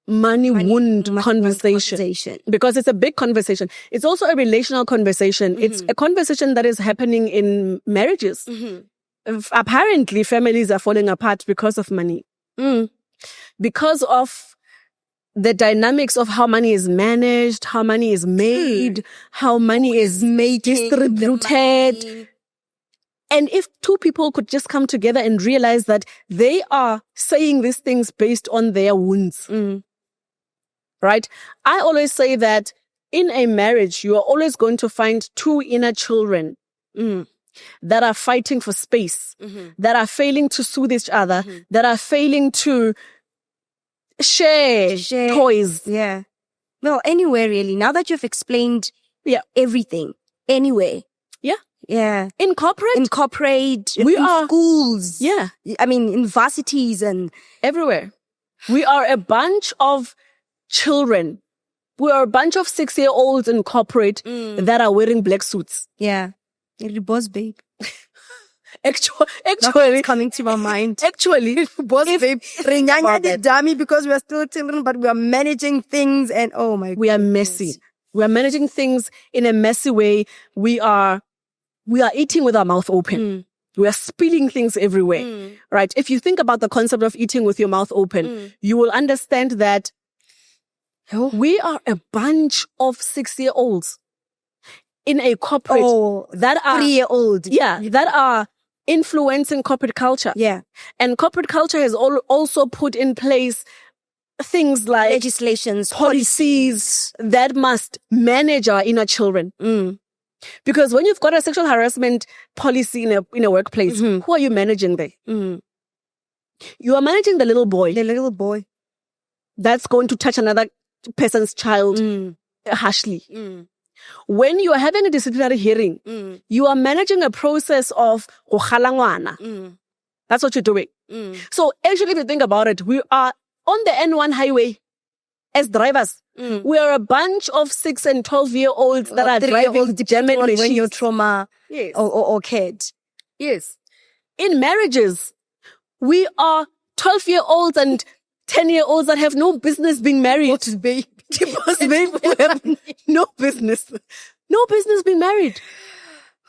Speaker 1: money wound conversation. Because it's a big conversation. It's also a relational conversation. It's a conversation that is happening in marriages. Apparently, families are falling apart because of money. Because of the dynamics of how money is managed, how money is made, how money is distributed. And if 2 people could just come together and realize that they are saying these things based on their wounds, right? I always say that in a marriage, you are always going to find 2 inner children that are fighting for space, that are failing to soothe each other, that are failing to share toys.
Speaker 2: Yeah. Well, anywhere really. Now that you've explained everything, anywhere.
Speaker 1: Yeah.
Speaker 2: Yeah.
Speaker 1: In corporate,
Speaker 2: In corporate,
Speaker 1: We
Speaker 2: in
Speaker 1: are-
Speaker 2: schools.
Speaker 1: yeah,
Speaker 2: I mean, in varsities and
Speaker 1: everywhere. We are a bunch of children. We are a bunch of 6-year-olds in corporate that are wearing black suits.
Speaker 2: yeah. The boss babe.
Speaker 1: Actually,
Speaker 2: It's coming to my mind.
Speaker 1: actually,
Speaker 2: Boss
Speaker 1: if-
Speaker 2: babe. Rinyanya the dummy because we are still children, but we are managing things and oh my
Speaker 1: we are messy. We are managing things in a messy way. We are eating with our mouth open. We are spilling things everywhere, right? If you think about the concept of eating with your mouth open, you will understand that we are a bunch of 6-year-olds in a corporate that are
Speaker 2: 3-year-old.
Speaker 1: that are influencing corporate culture.
Speaker 2: Yeah.
Speaker 1: And corporate culture has also put in place things like
Speaker 2: Legislations,
Speaker 1: policies that must manage our inner children. Because when you've got a sexual harassment policy in a workplace, who are you managing there? You are managing the little boy.
Speaker 2: The little boy.
Speaker 1: That's going to touch another person's child harshly. When you are having a disciplinary hearing, you are managing a process of gogalangwana. That's what you're doing. So actually, if you think about it, we are on the N1 highway as drivers. We are a bunch of 6 and 12-year-olds that are driving German
Speaker 2: when
Speaker 1: machines.
Speaker 2: you're trauma
Speaker 1: Yes.
Speaker 2: or kid.
Speaker 1: Yes. In marriages, we are 12-year-olds and 10-year-olds that have no business being married. Babe. We have no business being married.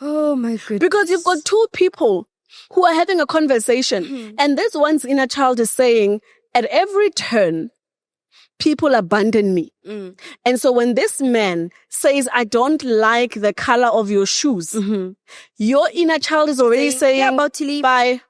Speaker 2: Oh my goodness.
Speaker 1: Because you've got two people who are having a conversation and this one's inner child is saying, at every turn, people abandon me. And so when this man says, I don't like the color of your shoes, your inner child is already saying,
Speaker 2: they're about to leave.
Speaker 1: Bye.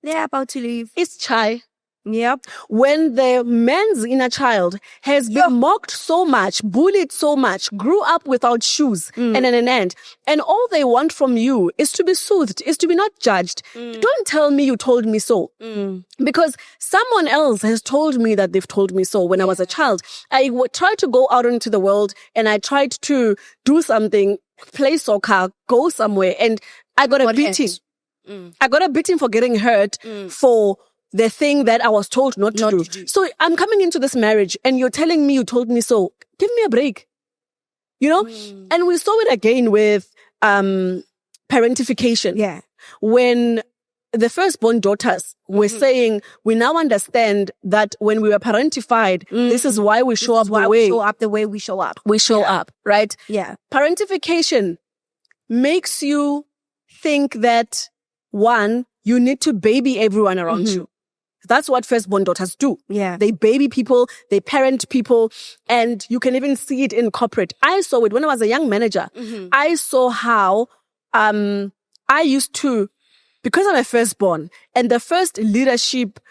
Speaker 2: They're about to leave.
Speaker 1: It's chai.
Speaker 2: Yep.
Speaker 1: When the man's inner child has been mocked so much, bullied so much, grew up without shoes and an end, and all they want from you is to be soothed, is to be not judged. Don't tell me you told me so. Because someone else has told me that they've told me so when I was a child. I tried to go out into the world and I tried to do something, play soccer, go somewhere, and I got a beating. I got a beating for getting hurt for the thing that I was told not to do. So I'm coming into this marriage and you're telling me you told me so. Give me a break. You know? And we saw it again with parentification.
Speaker 2: Yeah.
Speaker 1: When the firstborn daughters were saying, we now understand that when we were parentified, this is why we show up the way.
Speaker 2: We show up the way we show up.
Speaker 1: We show up, right?
Speaker 2: Yeah.
Speaker 1: Parentification makes you think that, one, you need to baby everyone around you. That's what firstborn daughters do.
Speaker 2: Yeah.
Speaker 1: They baby people, they parent people, and you can even see it in corporate. I saw it when I was a young manager. I saw how I used to, because I'm a firstborn, and the first leadership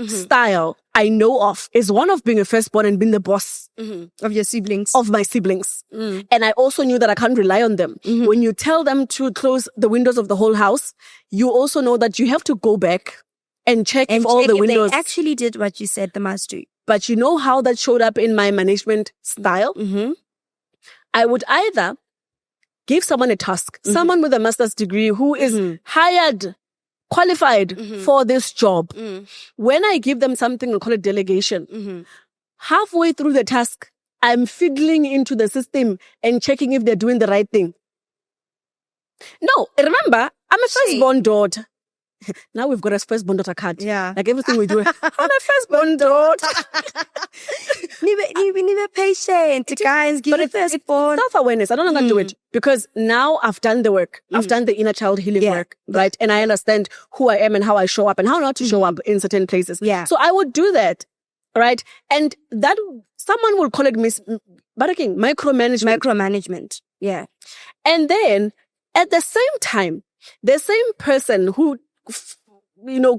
Speaker 1: style I know of is one of being a firstborn and being the boss
Speaker 2: Of your siblings.
Speaker 1: of my siblings. And I also knew that I can't rely on them. When you tell them to close the windows of the whole house, you also know that you have to go back and check if all the windows
Speaker 2: they actually did what you said they must do.
Speaker 1: But you know how that showed up in my management style? I would either give someone a task, someone with a master's degree who is hired, qualified for this job. When I give them something, I call it delegation. Halfway through the task, I'm fiddling into the system and checking if they're doing the right thing. No, remember, I'm a firstborn daughter. Now we've got a firstborn daughter card.
Speaker 2: Yeah.
Speaker 1: Like everything we do. I'm a firstborn daughter.
Speaker 2: Need a patient, guys. Give
Speaker 1: But
Speaker 2: it
Speaker 1: it's
Speaker 2: firstborn.
Speaker 1: self-awareness. I don't know how to do it because now I've done the work. I've done the inner child healing work, right? And I understand who I am and how I show up and how not to show up in certain places.
Speaker 2: Yeah.
Speaker 1: So I would do that, right? And that someone will call it micromanagement.
Speaker 2: Micromanagement. Yeah.
Speaker 1: And then at the same time, the same person who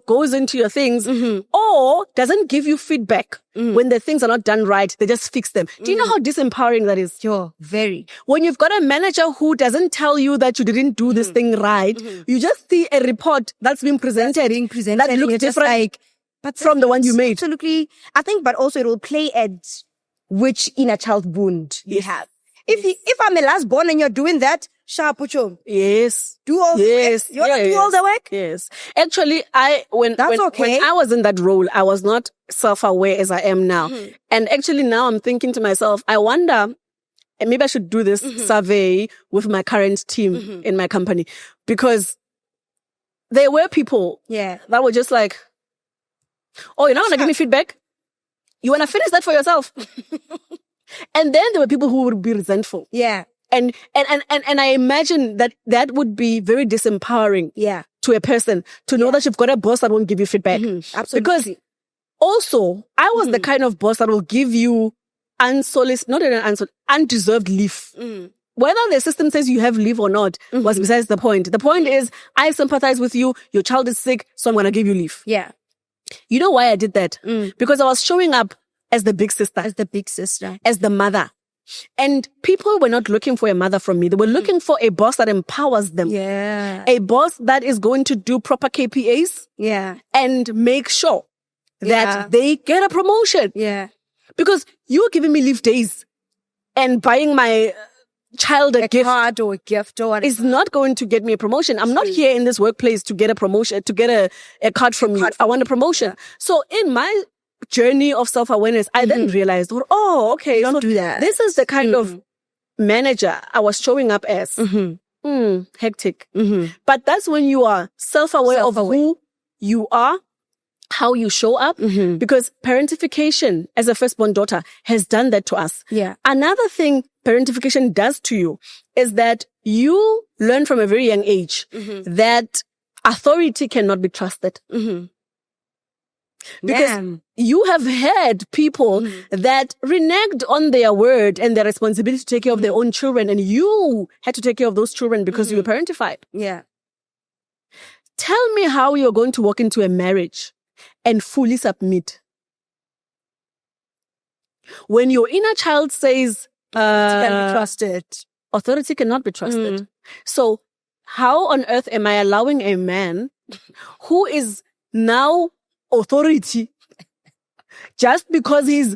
Speaker 1: goes into your things or doesn't give you feedback when the things are not done right, they just fix them. Do you know how disempowering that is?
Speaker 2: Sure. Very.
Speaker 1: When you've got a manager who doesn't tell you that you didn't do this thing right, you just see a report that's been presented, that
Speaker 2: and
Speaker 1: looks
Speaker 2: you're just
Speaker 1: different
Speaker 2: like, but
Speaker 1: from the one you made.
Speaker 2: Absolutely. I think, but also it will play at which inner child wound you have. If I'm a last born and you're doing that, Sharp, Ucho.
Speaker 1: Yes.
Speaker 2: Do all the work. You want to do all the work?
Speaker 1: Yes. Actually, when
Speaker 2: okay.
Speaker 1: I was in that role, I was not self-aware as I am now. And actually now I'm thinking to myself, I wonder, and maybe I should do this survey with my current team in my company, because there were people that were just like, oh, you're not going to give me feedback? You want to finish that for yourself? And then there were people who would be resentful.
Speaker 2: Yeah.
Speaker 1: And I imagine that would be very disempowering to a person to know that you've got a boss that won't give you feedback.
Speaker 2: Absolutely.
Speaker 1: Because also, I was the kind of boss that will give you undeserved leave. Whether the system says you have leave or not was besides the point. The point is, I sympathize with you. Your child is sick, so I'm going to give you leave.
Speaker 2: Yeah.
Speaker 1: You know why I did that? Because I was showing up as the big sister.
Speaker 2: As
Speaker 1: the mother. And people were not looking for a mother from me. They were looking for a boss that empowers them.
Speaker 2: Yeah.
Speaker 1: A boss that is going to do proper KPAs.
Speaker 2: Yeah.
Speaker 1: And make sure that they get a promotion.
Speaker 2: Yeah.
Speaker 1: Because you're giving me leave days and buying my child a gift
Speaker 2: card or a gift or whatever
Speaker 1: is not going to get me a promotion. I'm not here in this workplace to get a promotion, to get a card from you. I want a promotion. Yeah. So in my journey of self-awareness, I then realized, oh, okay.
Speaker 2: Don't do that.
Speaker 1: This is the kind of manager I was showing up as. Hectic. But that's when you are self-aware of who you are, how you show up, because parentification as a firstborn daughter has done that to us.
Speaker 2: Yeah.
Speaker 1: Another thing parentification does to you is that you learn from a very young age that authority cannot be trusted. Because you have had people that reneged on their word and their responsibility to take care of their own children, and you had to take care of those children because you were parentified.
Speaker 2: Yeah.
Speaker 1: Tell me how you're going to walk into a marriage and fully submit when your inner child says
Speaker 2: can be trusted.
Speaker 1: Authority cannot be trusted. So how on earth am I allowing a man who is now authority just because he's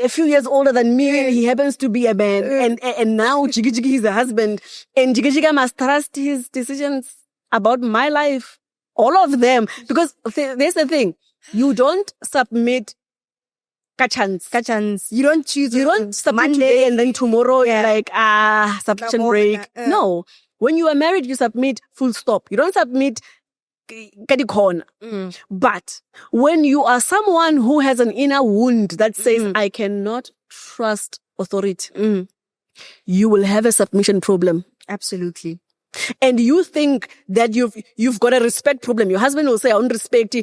Speaker 1: a few years older than me and he happens to be a man, and now Jiggy Jiggy is a husband, and Jiggy Jiggy must trust his decisions about my life, all of them, because there's the thing, you don't submit kachans.
Speaker 2: You don't choose.
Speaker 1: You don't submit
Speaker 2: Monday
Speaker 1: today and then tomorrow like submission break. No, when you are married, you submit full stop. You don't submit But when you are someone who has an inner wound that says, I cannot trust authority, you will have a submission problem.
Speaker 2: Absolutely.
Speaker 1: And you think that you've got a respect problem. Your husband will say, I don't respect you,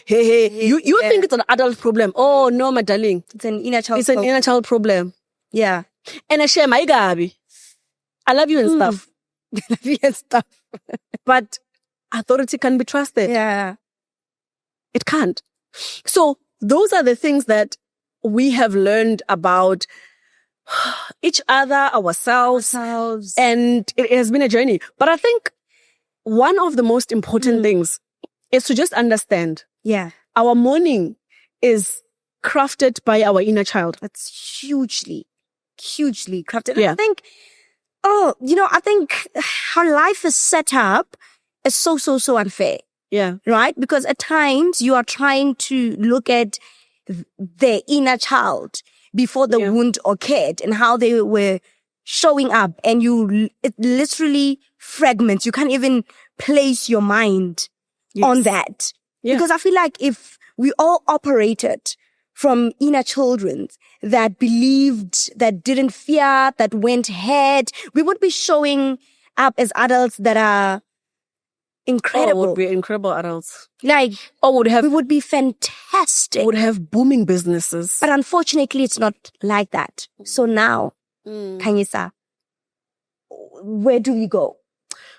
Speaker 1: hey. You think it's an adult problem. Oh, no, my darling.
Speaker 2: It's an inner child
Speaker 1: It's an inner child problem.
Speaker 2: Yeah.
Speaker 1: And I share my gabi. I love you and stuff.
Speaker 2: I love you and stuff.
Speaker 1: But authority can be trusted.
Speaker 2: Yeah.
Speaker 1: It can't. So those are the things that we have learned about each other, ourselves. And it has been a journey. But I think one of the most important things is to just understand.
Speaker 2: Yeah.
Speaker 1: Our morning is crafted by our inner child.
Speaker 2: It's hugely crafted.
Speaker 1: Yeah.
Speaker 2: I think how life is set up is so unfair.
Speaker 1: Yeah.
Speaker 2: Right? Because at times you are trying to look at their inner child before the wound occurred and how they were showing up, and it literally fragments. You can't even place your mind on that. Yeah. Because I feel like if we all operated from inner children that believed, that didn't fear, that went ahead, we would be showing up as adults that are incredible.
Speaker 1: Would be incredible adults.
Speaker 2: We would be fantastic.
Speaker 1: Would have booming businesses.
Speaker 2: But unfortunately, it's not like that. So now, Khanyisa, where do we go?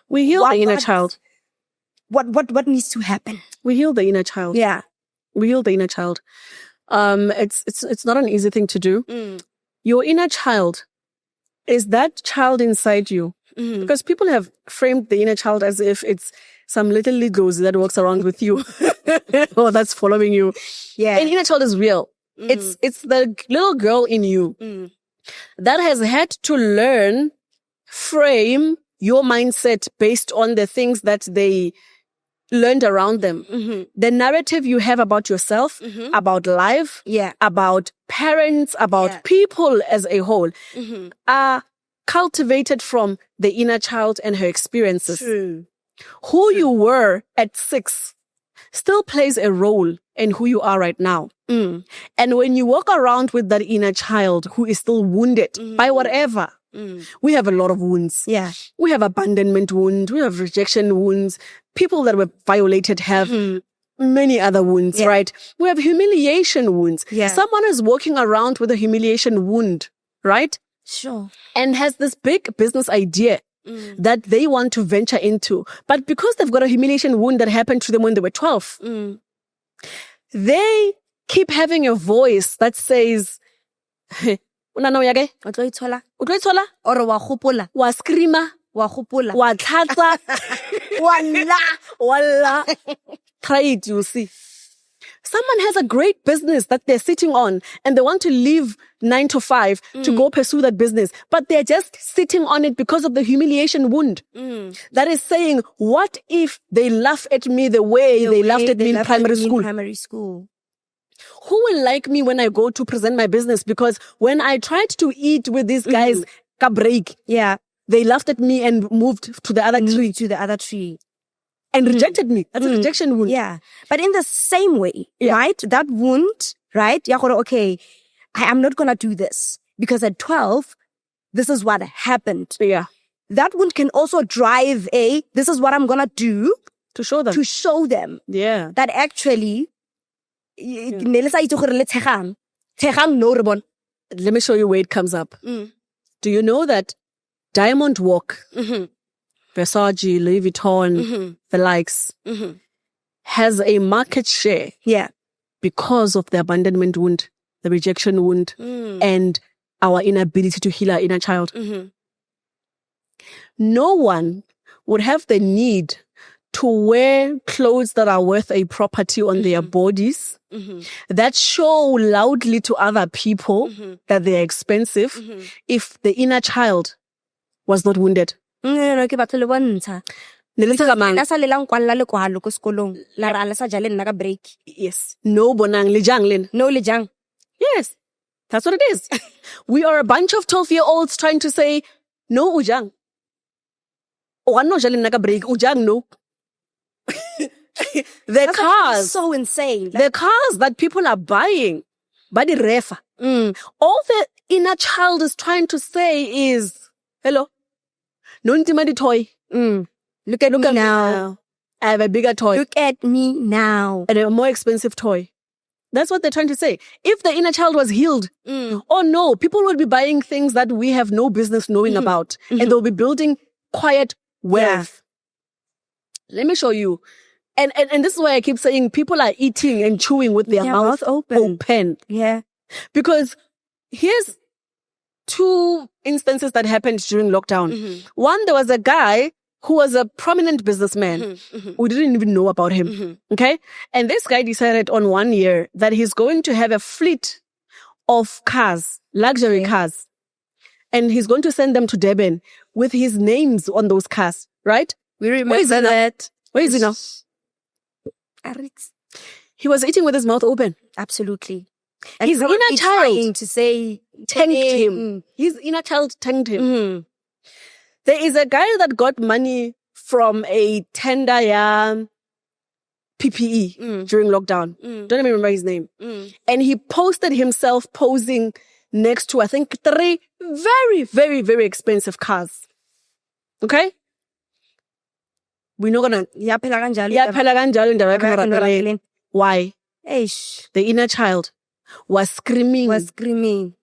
Speaker 1: We heal the inner child.
Speaker 2: What needs to happen?
Speaker 1: We heal the inner child.
Speaker 2: Yeah.
Speaker 1: We heal the inner child. It's not an easy thing to do. Your inner child is that child inside you. Because people have framed the inner child as if it's some little Legos that walks around with you or that's following you.
Speaker 2: Yeah.
Speaker 1: An inner child is real. It's the little girl in you that has had to learn frame your mindset based on the things that they learned around them. The narrative you have about yourself, about life, about parents, about people as a whole, are cultivated from the inner child and her experiences.
Speaker 2: True.
Speaker 1: Who you were at 6 still plays a role in who you are right now. And when you walk around with that inner child who is still wounded by whatever, we have a lot of wounds.
Speaker 2: Yeah.
Speaker 1: We have abandonment wounds. We have rejection wounds. People that were violated have many other wounds, right? We have humiliation wounds.
Speaker 2: Yeah.
Speaker 1: Someone is walking around with a humiliation wound, right?
Speaker 2: Sure.
Speaker 1: And has this big business idea that they want to venture into. But because they've got a humiliation wound that happened to them when they were 12, they keep having a voice that says, "Unana yake?
Speaker 2: O tlo itshola?
Speaker 1: O tlo itshola?
Speaker 2: Or wa gopola?
Speaker 1: Wa screama,
Speaker 2: Wa gopola?
Speaker 1: wa tlhatsa, walla. Try it, you see. Someone has a great business that they're sitting on and they want to leave 9 to 5 to go pursue that business, but they're just sitting on it because of the humiliation wound. That is saying, what if they laugh at me the way they laughed at me in primary school? Who will like me when I go to present my business? Because when I tried to eat with these guys, ka break, they laughed at me and moved to the other tree. And rejected me. That's a rejection wound.
Speaker 2: Yeah. But in the same way, right? That wound, right? Okay, I am not going to do this. Because at 12, this is what happened.
Speaker 1: Yeah.
Speaker 2: That wound can also drive this is what I'm going to do.
Speaker 1: To show them. Yeah.
Speaker 2: That actually, let me
Speaker 1: show you where it comes up. Do you know that Diamond Walk, Versace, Louis Vuitton, the likes, has a market share because of the abandonment wound, the rejection wound, and our inability to heal our inner child. No one would have the need to wear clothes that are worth a property on their bodies, that show loudly to other people that they're expensive, if the inner child was not wounded.
Speaker 2: No, ke batho le bontsha. Sa lelang kwalla le kwalo ko sekolong la ra le sa jale nna ka break.
Speaker 1: Yes. No bonang le jang len.
Speaker 2: No le jang.
Speaker 1: Yes. That's what it is. We are a bunch of 12-year-olds trying to say, no ujang. O no jale nna ka break, ujang no. The cars.
Speaker 2: So insane.
Speaker 1: The cars that people are buying. By the refa. All the inner child is trying to say is, hello. No intimate toy.
Speaker 2: Look at me now.
Speaker 1: I have a bigger toy.
Speaker 2: Look at me now.
Speaker 1: And a more expensive toy. That's what they're trying to say. If the inner child was healed, oh no, people will be buying things that we have no business knowing about. And they'll be building quiet wealth. Let me show you. And this is why I keep saying people are eating and chewing with their mouth open.
Speaker 2: Yeah.
Speaker 1: Because here's 2 instances that happened during lockdown. One, there was a guy who was a prominent businessman. We didn't even know about him. Okay? And this guy decided on 1 year that he's going to have a fleet of cars, luxury cars. And he's going to send them to Durban with his names on those cars, right?
Speaker 2: We remember that.
Speaker 1: Where is he now? He was eating with his mouth open.
Speaker 2: Absolutely. And
Speaker 1: his inner child
Speaker 2: to say
Speaker 1: tanked him. His inner child tanked him. There is a guy that got money from a tender PPE during lockdown. Don't even remember his name. And he posted himself posing next to, I think, 3 very, very, very expensive cars. Okay? We're not gonna. Why? The inner child was screaming.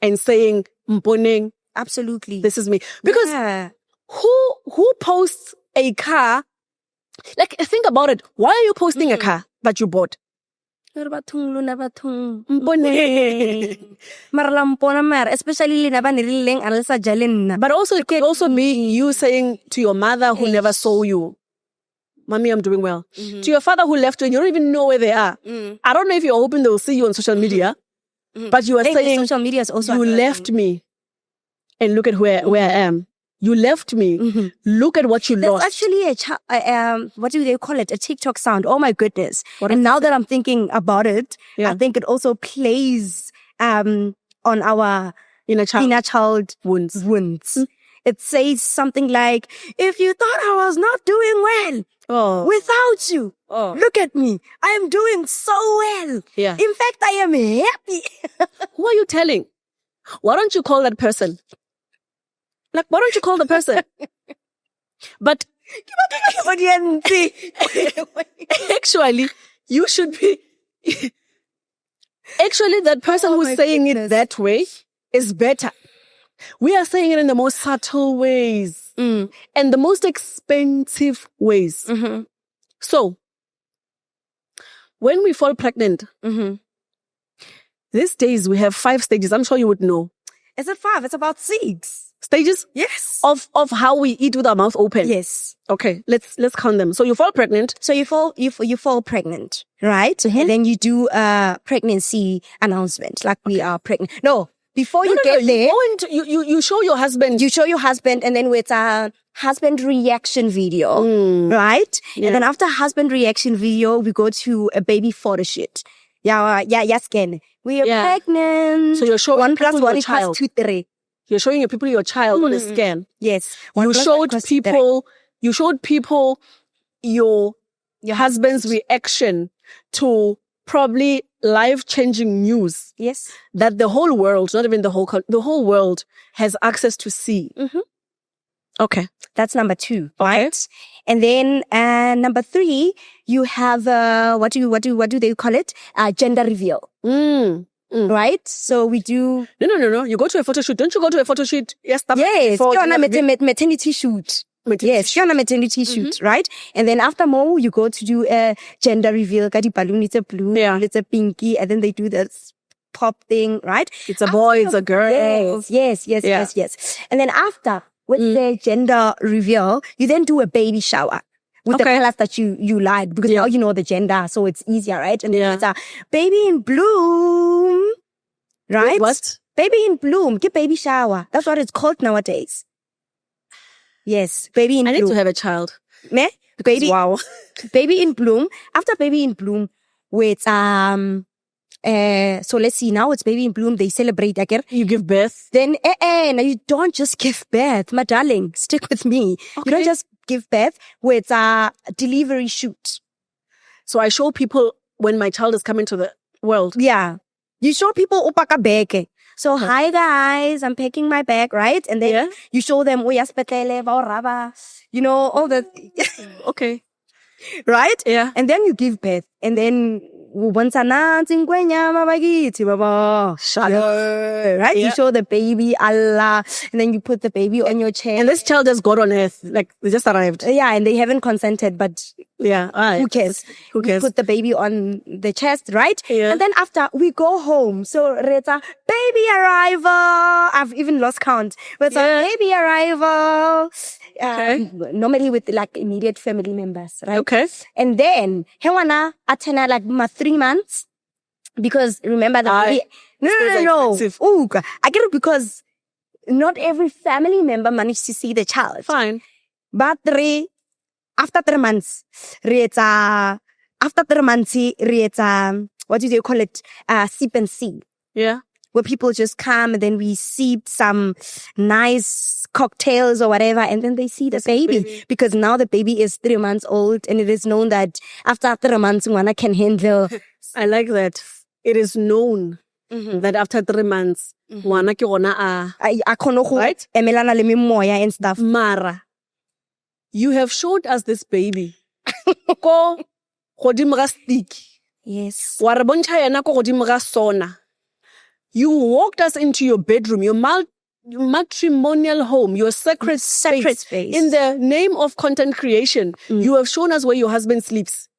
Speaker 1: And saying, Mponeng.
Speaker 2: Absolutely.
Speaker 1: This is me. Because who posts a car? Like, think about it. Why are you posting a car that you bought?
Speaker 2: Especially
Speaker 1: but also it could also be you saying to your mother who never saw you, Mommy, I'm doing well. To your father who left you and you don't even know where they are. I don't know if you're hoping they'll see you on social media, but you are saying
Speaker 2: social media is also
Speaker 1: you left me and look at where I am. You left me. Look at what you
Speaker 2: There's
Speaker 1: lost.
Speaker 2: actually what do they call it? A TikTok sound. Oh my goodness.
Speaker 1: What
Speaker 2: And
Speaker 1: is
Speaker 2: now that I'm thinking about it,
Speaker 1: Yeah.
Speaker 2: I think it also plays on our
Speaker 1: Inner child
Speaker 2: inner child
Speaker 1: wounds.
Speaker 2: wounds. It says something like, if you thought I was not doing well
Speaker 1: Oh.
Speaker 2: without you,
Speaker 1: Oh.
Speaker 2: look at me. I am doing so well.
Speaker 1: Yeah.
Speaker 2: In fact, I am happy.
Speaker 1: Who are you telling? Why don't you call that person? Like, why don't you call the person? But actually, you should be. Actually, that person who's saying it that way is better. We are saying it in the most subtle ways and the most expensive ways. So, when we fall pregnant, these days we have 5 stages. I'm sure you would know.
Speaker 2: It's a 5. It's about 6.
Speaker 1: Stages?
Speaker 2: Yes.
Speaker 1: Of how we eat with our mouth open.
Speaker 2: Yes.
Speaker 1: Okay, let's count them. So you fall pregnant.
Speaker 2: So you fall pregnant, right? And then you do a pregnancy announcement, like we are pregnant. No, before you get there,
Speaker 1: You go into, you show your husband.
Speaker 2: you show your husband, and then with a husband reaction video, right?
Speaker 1: Yeah.
Speaker 2: And then after husband reaction video, we go to a baby photo shoot. Scan. We are pregnant.
Speaker 1: So you're showing
Speaker 2: 1 plus
Speaker 1: people
Speaker 2: 1
Speaker 1: your
Speaker 2: equals
Speaker 1: child.
Speaker 2: 2, 3.
Speaker 1: You're showing your people your child on a scan.
Speaker 2: Yes.
Speaker 1: You showed people your husband's reaction to probably life-changing news.
Speaker 2: Yes.
Speaker 1: That the whole world, not even the whole world has access to see. Okay.
Speaker 2: That's number 2, right? And then number 3, you have what do they call it? Gender reveal. Right? So we do.
Speaker 1: No. You go to a photo shoot. Don't you go to a photo shoot? Yes.
Speaker 2: Yes. You're on a maternity shoot. Yes, you're on a maternity shoot, right? And then after more, you go to do a gender reveal. Got the balloon, it's a blue, it's a pinky, and then they do this pop thing, right?
Speaker 1: It's a boy, it's a girl.
Speaker 2: Yes. And then after, with the gender reveal, you then do a baby shower. With the colors that you like, because now you know the gender, so it's easier, right? And then it's a baby in bloom, right?
Speaker 1: Wait, what?
Speaker 2: Baby in bloom, get baby shower. That's what it's called nowadays. Yes, baby in bloom.
Speaker 1: I need to have a child.
Speaker 2: Me? Baby.
Speaker 1: Wow.
Speaker 2: Baby in bloom. After baby in bloom, with so let's see, now it's baby in bloom, they celebrate again.
Speaker 1: You give birth.
Speaker 2: Then now you don't just give birth, my darling. Stick with me.
Speaker 1: Okay.
Speaker 2: You don't just give birth with a delivery shoot.
Speaker 1: So I show people when my child is coming to the world.
Speaker 2: Yeah. You show people upaka bag. So hi guys, I'm packing my bag, right? And then you show them all that.
Speaker 1: Okay.
Speaker 2: Right?
Speaker 1: Yeah.
Speaker 2: And then you give birth. And then right? You show the baby, Allah, and then you put the baby on your chest.
Speaker 1: And this child just got on earth. Like, they just arrived.
Speaker 2: Yeah, and they haven't consented, but who cares?
Speaker 1: Who cares?
Speaker 2: We put the baby on the chest, right?
Speaker 1: Yeah.
Speaker 2: And then after, we go home. So, Rita, baby arrival. I've even lost count. But baby arrival. Normally with like immediate family members, right?
Speaker 1: Okay.
Speaker 2: And then, Hewana, Atena, like 3 months. Because remember the baby. No. Ooh, I get it because not every family member managed to see the child.
Speaker 1: Fine.
Speaker 2: But after 3 months, what do they call it? Sip and see.
Speaker 1: Yeah.
Speaker 2: Where people just come and then we sip some nice cocktails or whatever, and then they see the baby. Because now the baby is 3 months old, and it is known that after 3 months, Ngwana can handle.
Speaker 1: I like that. It is known that after 3 months, Ngwana ke gona right?
Speaker 2: Emelana le memoya and stuff.
Speaker 1: Mara, you have showed us this baby. Ko godimo ga stick.
Speaker 2: Yes.
Speaker 1: Wa re bontsha yena ko godimo ga sona. You walked us into your bedroom, your matrimonial home, your sacred space. In the name of content creation, you have shown us where your husband sleeps.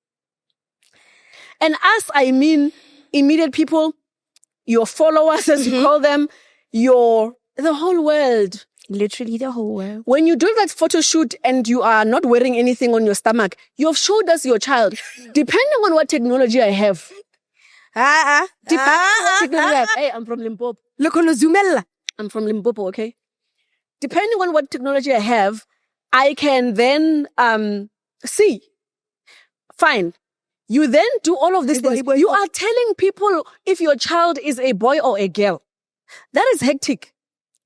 Speaker 1: And us, I mean immediate people, your followers, as you call them, the whole world.
Speaker 2: Literally the whole world.
Speaker 1: When you do that photo shoot and you are not wearing anything on your stomach, you have showed us your child. Depending on what technology I have. Depending on what technology I have. Hey, I'm from Limpopo.
Speaker 2: Look on the Zoomella.
Speaker 1: I'm from Limpopo, okay? depending on what technology I have, I can then see. Fine. You then do all of these things. You are telling people if your child is a boy or a girl. That is hectic.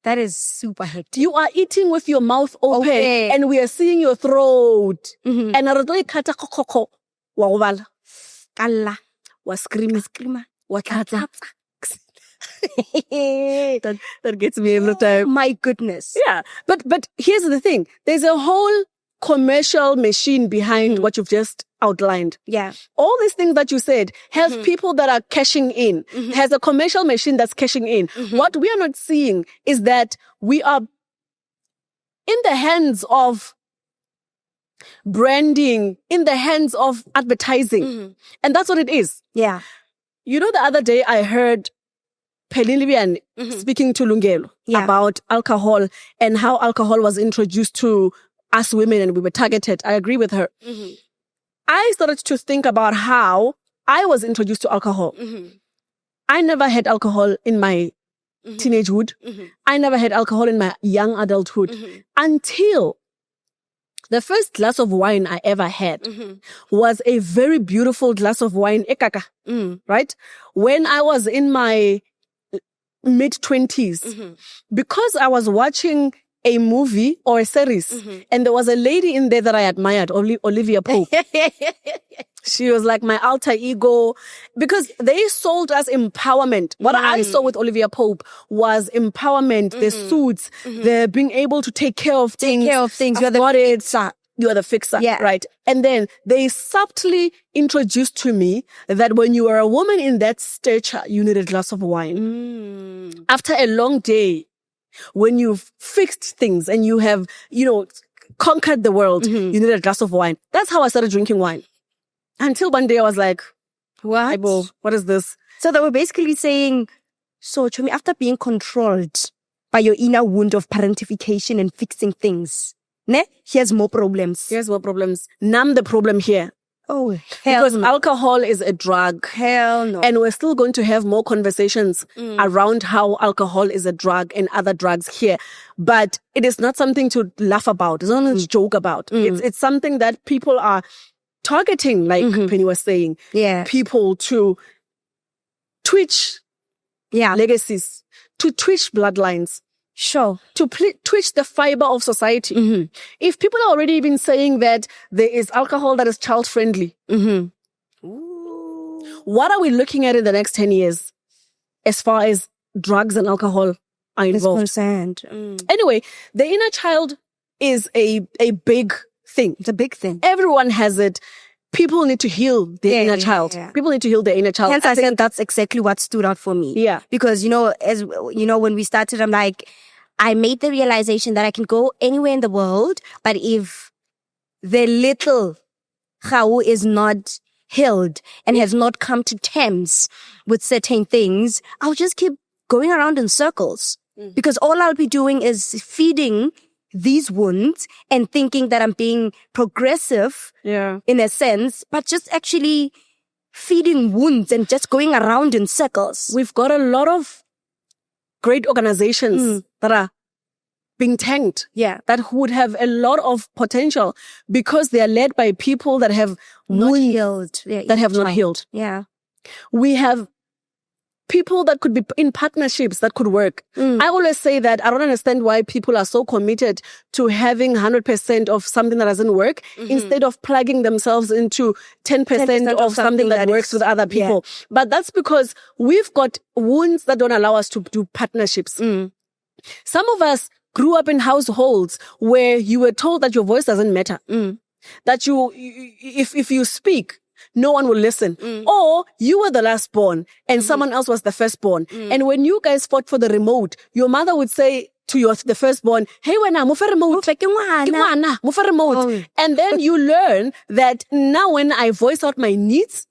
Speaker 2: That is super hectic.
Speaker 1: You are eating with your mouth open, and we are seeing your throat. And
Speaker 2: Allah.
Speaker 1: Was screaming. That gets me every time.
Speaker 2: My goodness.
Speaker 1: Yeah. But here's the thing. There's a whole commercial machine behind what you've just outlined.
Speaker 2: Yeah.
Speaker 1: All these things that you said have people that are cashing in. Has a commercial machine that's cashing in. What we are not seeing is that we are in the hands of branding, in the hands of advertising. And that's what it is.
Speaker 2: Yeah.
Speaker 1: You know, the other day I heard Pelilibian speaking to Lungelo about alcohol and how alcohol was introduced to us women and we were targeted. I agree with her. I started to think about how I was introduced to alcohol. I never had alcohol in my teenagehood. I never had alcohol in my young adulthood until the first glass of wine I ever had was a very beautiful glass of wine, ekaka, right? When I was in my mid-20s, because I was watching a movie or a series, and there was a lady in there that I admired, Olivia Pope. She was like my alter ego, because they sold us empowerment. What I saw with Olivia Pope was empowerment, the suits, the being able to take care of things.
Speaker 2: You're the fixer.
Speaker 1: You are the fixer,
Speaker 2: yeah.
Speaker 1: Right? And then they subtly introduced to me that when you are a woman in that stature, you need a glass of wine. After a long day, when you've fixed things and you have, conquered the world, you need a glass of wine. That's how I started drinking wine. Until one day I was like, what is this?
Speaker 2: So they were basically saying, so Chomi, after being controlled by your inner wound of parentification and fixing things, here's more problems.
Speaker 1: Numb the problem here.
Speaker 2: Oh, hell
Speaker 1: because
Speaker 2: no.
Speaker 1: Alcohol is a drug.
Speaker 2: Hell no.
Speaker 1: And we're still going to have more conversations around how alcohol is a drug and other drugs here. But it is not something to laugh about. It's not something to joke about. It's something that people are targeting, like Penny was saying.
Speaker 2: Yeah.
Speaker 1: People to twitch legacies, to twitch bloodlines.
Speaker 2: Sure.
Speaker 1: To twitch the fiber of society. If people are already even saying that there is alcohol that is child-friendly, what are we looking at in the next 10 years as far as drugs and alcohol are involved?
Speaker 2: Concerned.
Speaker 1: Anyway, the inner child is a big thing.
Speaker 2: It's a big thing.
Speaker 1: Everyone has it. People need to heal their inner child. Yeah. People need to heal their inner child.
Speaker 2: Hence, I said that's exactly what stood out for me.
Speaker 1: Yeah.
Speaker 2: Because, when we started, I'm like, I made the realization that I can go anywhere in the world, but if the little Khao is not healed and has not come to terms with certain things, I'll just keep going around in circles. Because all I'll be doing is feeding these wounds and thinking that I'm being progressive in a sense, but just actually feeding wounds and just going around in circles.
Speaker 1: We've got a lot of great organizations that are being tanked.
Speaker 2: Yeah.
Speaker 1: That would have a lot of potential because they are led by people that have
Speaker 2: not healed.
Speaker 1: That have not healed.
Speaker 2: Yeah.
Speaker 1: We have people that could be in partnerships that could work. I always say that I don't understand why people are so committed to having 100% of something that doesn't work instead of plugging themselves into 10% of something that works with other people. Yeah. But that's because we've got wounds that don't allow us to do partnerships. Some of us grew up in households where you were told that your voice doesn't matter. That if you speak, no one will listen. Or you were the last born and someone else was the firstborn. And when you guys fought for the remote, your mother would say to the firstborn, hey, wena, mufa remote. Mufa remote. And then you learn that now when I voice out my needs,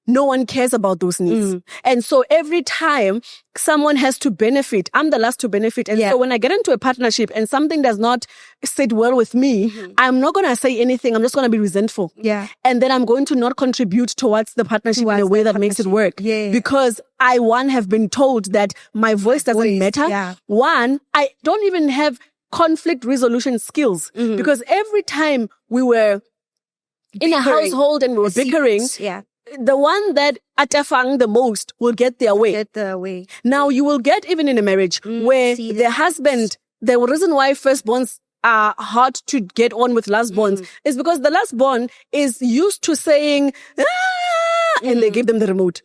Speaker 1: no one cares about those needs. And so every time someone has to benefit, I'm the last to benefit. And so when I get into a partnership and something does not sit well with me, I'm not going to say anything. I'm just going to be resentful.
Speaker 2: Yeah.
Speaker 1: And then I'm going to not contribute towards the partnership in a way that makes it work.
Speaker 2: Yeah.
Speaker 1: Because have been told that my voice doesn't matter.
Speaker 2: Yeah.
Speaker 1: One, I don't even have conflict resolution skills. Because every time we were in a
Speaker 2: Bickering.
Speaker 1: household and we were bickering,
Speaker 2: Yeah.
Speaker 1: the one that atafang the most will get their way.
Speaker 2: Get the way.
Speaker 1: Now you will get even in a marriage where
Speaker 2: see
Speaker 1: the husband, the reason why firstborns are hard to get on with lastborns is because the lastborn is used to saying, and they give them the remote.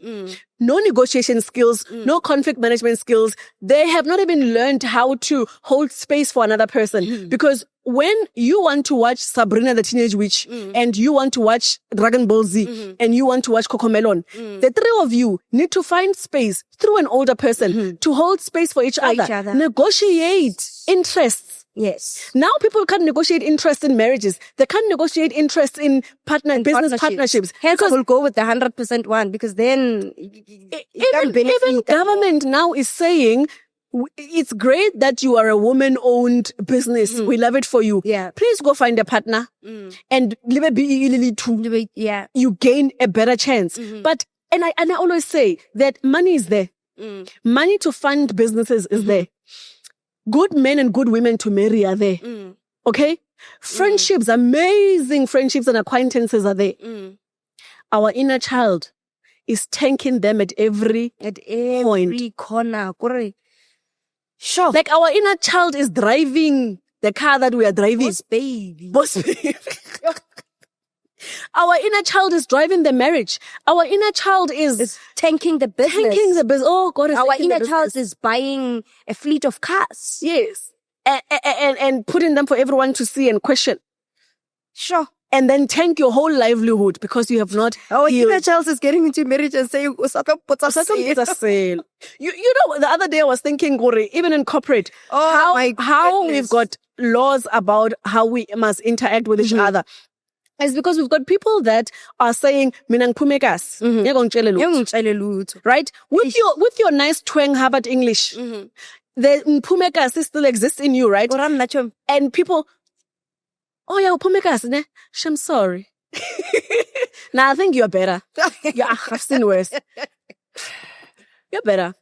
Speaker 1: No negotiation skills, no conflict management skills. They have not even learned how to hold space for another person. Because when you want to watch Sabrina the Teenage Witch and you want to watch Dragon Ball Z and you want to watch Cocomelon, the three of you need to find space through an older person to hold space for each other. Negotiate interests.
Speaker 2: Yes.
Speaker 1: Now people can't negotiate interest in marriages. They can't negotiate interest in business partnerships.
Speaker 2: Hence, I will go with the 100% one because then
Speaker 1: even government now is saying it's great that you are a woman-owned business. We love it for you.
Speaker 2: Yeah.
Speaker 1: Please go find a partner and
Speaker 2: Yeah.
Speaker 1: you gain a better chance. But and I always say that money is there. Money to fund businesses is there. Good men and good women to marry are there. Okay? Friendships, amazing friendships and acquaintances are there. Our inner child is tanking them at every point.
Speaker 2: Corner. Sure.
Speaker 1: Like our inner child is driving the car that we are driving.
Speaker 2: Boss baby.
Speaker 1: Boss baby. Our inner child is driving the marriage. Our inner child is
Speaker 2: tanking the business.
Speaker 1: Oh God!
Speaker 2: Our inner child is buying a fleet of cars.
Speaker 1: Yes, and putting them for everyone to see and question.
Speaker 2: Sure.
Speaker 1: And then tank your whole livelihood because you have not.
Speaker 2: Our inner child is getting into marriage and saying,
Speaker 1: You know, the other day I was thinking, Gore, even in corporate, how we've got laws about how we must interact with each other. It's because we've got people that are saying, Minang pumekas, right? With your nice twang Harvard English, the pumekas still exists in you, right? And people, oh yeah, pumekas, ne? I'm sorry. Now I think you're better. Yeah, I've seen worse. You're better.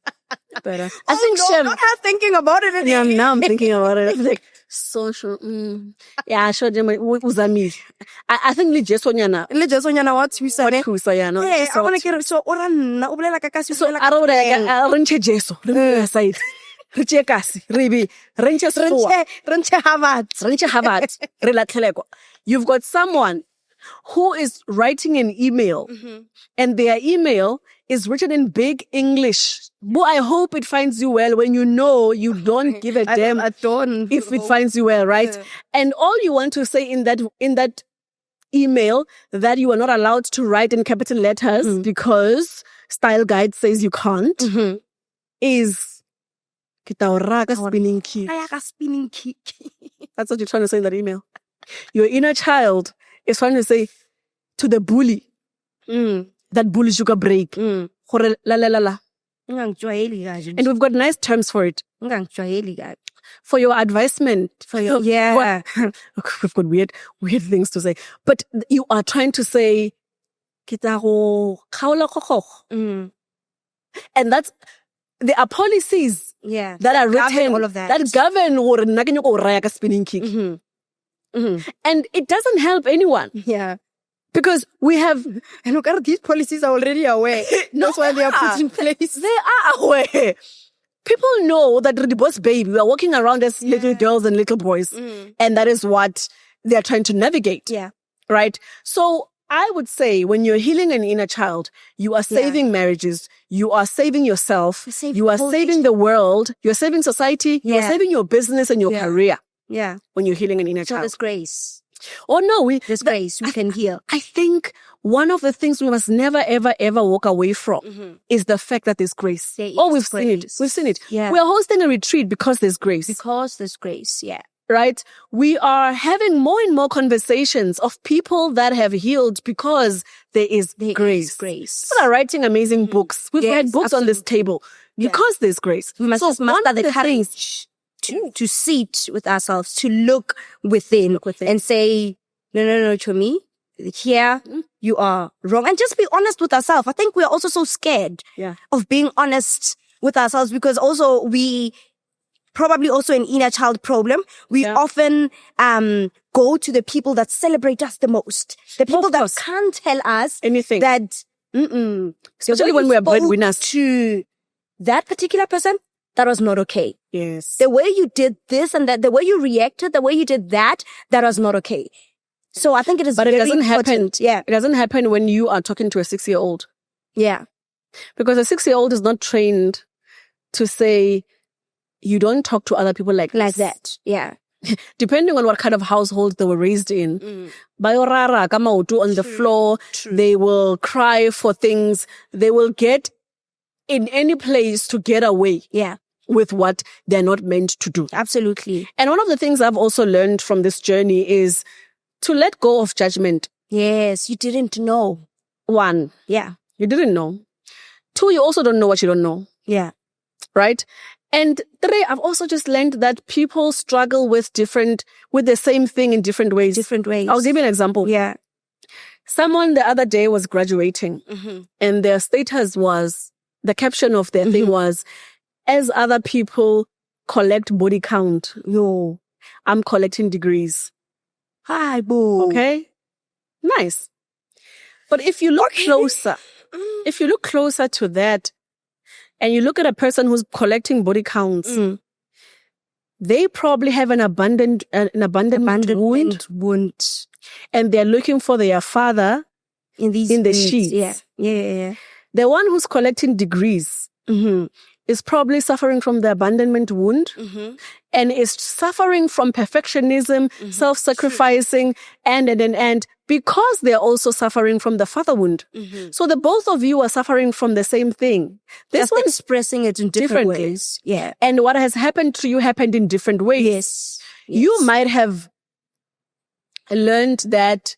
Speaker 1: I think
Speaker 2: I'm not thinking about it anymore.
Speaker 1: Yeah, now I'm thinking about it. I'm like, social. Yeah, I showed them what was me. I think Lijesonyana.
Speaker 2: What you said?
Speaker 1: Hey,
Speaker 2: I want to get so oranna.
Speaker 1: So I don't renche jeso. Side. Renche kasi. Ribi. Renche Harvard. You've got someone who is writing an email and their email is written in big English. But I hope it finds you well when you know you don't give a damn if it finds you well, right? Yeah. And all you want to say in that email that you are not allowed to write in capital letters because style guide says you can't is spinning key. That's what you're trying to say in that email. Your inner child is trying to say to the bully that bully sugar break. And we've got nice terms for it. For your advisement. We've got weird things to say. But you are trying to say and that's there are policies that are written
Speaker 2: all of that
Speaker 1: govern spinning kick. And it doesn't help anyone.
Speaker 2: Yeah.
Speaker 1: Because we have...
Speaker 2: And look at these policies are already aware. That's why they are put in place.
Speaker 1: They are aware. People know that the boss baby, we are walking around as little girls and little boys. And that is what they are trying to navigate.
Speaker 2: Yeah.
Speaker 1: Right? So I would say when you're healing an inner child, you are saving marriages, you are saving yourself, you are saving the world, you're saving society, you are saving your business and your career.
Speaker 2: Yeah.
Speaker 1: When you're healing an inner child.
Speaker 2: There's grace.
Speaker 1: Oh no,
Speaker 2: there's grace. We can heal.
Speaker 1: I think one of the things we must never, ever, ever walk away from is the fact that there's grace. We've seen it. We've seen it.
Speaker 2: Yeah.
Speaker 1: We are hosting a retreat because there's grace.
Speaker 2: Because there's grace, yeah.
Speaker 1: Right? We are having more and more conversations of people that have healed because there is grace. People are writing amazing books. We've read books on this table because there's grace.
Speaker 2: We must just master the courage to sit with ourselves, to look within and say, no, Chomi, here you are wrong. And just be honest with ourselves. I think we're also so scared of being honest with ourselves because also we probably also an inner child problem. We often go to the people that celebrate us the most. The people that can't tell us
Speaker 1: anything.
Speaker 2: That,
Speaker 1: especially when we are breadwinners.
Speaker 2: To that particular person, that was not okay.
Speaker 1: Yes.
Speaker 2: The way you did this and that, the way you reacted, the way you did that was not okay. So I think it is
Speaker 1: But
Speaker 2: very
Speaker 1: it doesn't
Speaker 2: important.
Speaker 1: happen. Yeah. It doesn't happen when you are talking to a 6-year-old.
Speaker 2: Yeah.
Speaker 1: Because a 6-year-old is not trained to say, you don't talk to other people like
Speaker 2: that. Yeah.
Speaker 1: Depending on what kind of household they were raised in. Bayorara, kamautu on the floor.
Speaker 2: True.
Speaker 1: They will cry for things. They will get in any place to get away.
Speaker 2: Yeah.
Speaker 1: With what they're not meant to do.
Speaker 2: Absolutely.
Speaker 1: And one of the things I've also learned from this journey is to let go of judgment.
Speaker 2: Yes, you didn't know.
Speaker 1: 1.
Speaker 2: Yeah.
Speaker 1: You didn't know. 2, you also don't know what you don't know.
Speaker 2: Yeah.
Speaker 1: Right? And 3, I've also just learned that people struggle with the same thing in different ways. I'll give you an example.
Speaker 2: Yeah.
Speaker 1: Someone the other day was graduating and their status was, the caption of their thing was, as other people collect body count, I'm collecting degrees.
Speaker 2: Hi, boo.
Speaker 1: Okay? Nice. But if you look closer to that, and you look at a person who's collecting body counts, they probably have an abandoned wound. And they're looking for their father in the sheets.
Speaker 2: Yeah.
Speaker 1: The one who's collecting degrees is probably suffering from the abandonment wound and is suffering from perfectionism, self-sacrificing, and because they're also suffering from the father wound. So the both of you are suffering from the same thing.
Speaker 2: This one's expressing it in different ways. Yeah.
Speaker 1: And what has happened to you happened in different ways.
Speaker 2: Yes.
Speaker 1: You might have learned that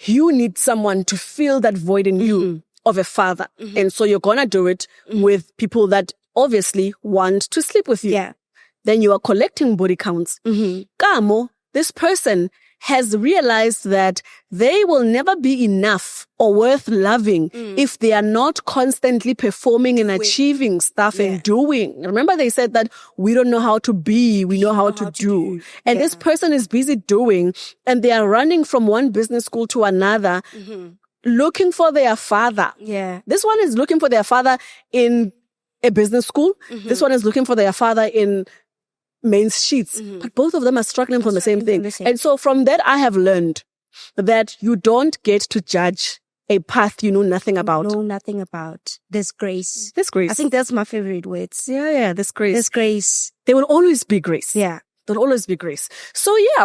Speaker 1: you need someone to fill that void in you of a father. And so you're going to do it with people that obviously want to sleep with you.
Speaker 2: Yeah.
Speaker 1: Then you are collecting body counts. Kamo, this person has realized that they will never be enough or worth loving if they are not constantly performing and achieving stuff and doing. Remember they said that we don't know how to be, we know how to do. And this person is busy doing, and they are running from one business school to another, looking for their father.
Speaker 2: Yeah.
Speaker 1: This one is looking for their father in a business school. This one is looking for their father in men's sheets. But both of them are struggling from the same thing. And so from that, I have learned that you don't get to judge a path you know nothing about.
Speaker 2: Know nothing about. There's grace.
Speaker 1: There's grace.
Speaker 2: I think that's my favorite words.
Speaker 1: Yeah, there's grace.
Speaker 2: There's grace.
Speaker 1: There will always be grace.
Speaker 2: Yeah.
Speaker 1: There'll always be grace. So yeah,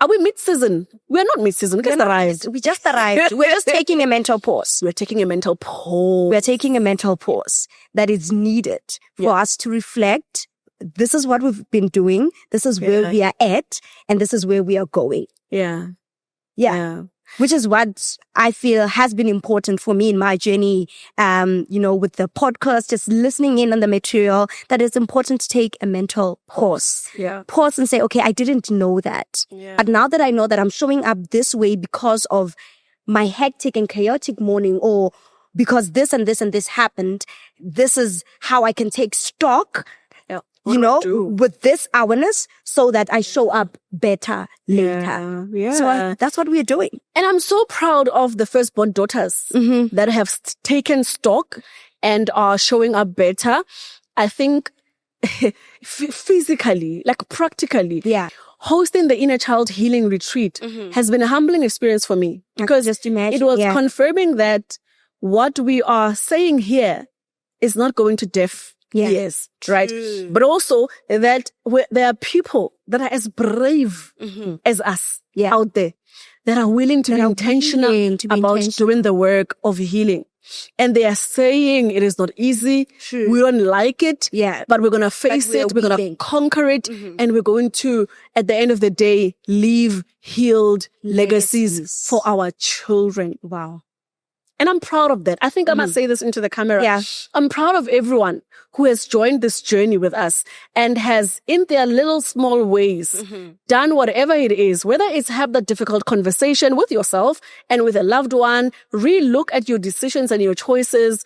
Speaker 1: are we mid-season? We're not mid-season. We just arrived.
Speaker 2: We just arrived. We're just taking a mental pause.
Speaker 1: We're taking a mental pause.
Speaker 2: We're taking a mental pause that is needed for us to reflect. This is what we've been doing. This is where we are at. And this is where we are going.
Speaker 1: Yeah.
Speaker 2: Which is what I feel has been important for me in my journey, with the podcast, just listening in on the material, that it's important to take a mental pause.
Speaker 1: Yeah.
Speaker 2: Pause and say, okay, I didn't know that.
Speaker 1: Yeah.
Speaker 2: But now that I know that I'm showing up this way because of my hectic and chaotic morning, or because this and this and this happened, this is how I can take stock, with this awareness, so that I show up better later.
Speaker 1: Yeah.
Speaker 2: So that's what we're doing.
Speaker 1: And I'm so proud of the firstborn daughters that have taken stock and are showing up better. I think physically, like practically.
Speaker 2: Yeah.
Speaker 1: Hosting the Inner Child Healing Retreat has been a humbling experience for me, because
Speaker 2: just imagine,
Speaker 1: it was confirming that what we are saying here is not going to deaf ears, right? But also that there are people that are as brave as us out there, that are willing to be intentional about doing the work of healing. And they are saying it is not easy. We don't like it, but we're going to face it. We're going to conquer it. And we're going to, at the end of the day, leave healed legacies for our children.
Speaker 2: Wow.
Speaker 1: And I'm proud of that. I think I must say this into the camera.
Speaker 2: Yeah.
Speaker 1: I'm proud of everyone who has joined this journey with us and has, in their little small ways, done whatever it is, whether it's have that difficult conversation with yourself and with a loved one, really look at your decisions and your choices,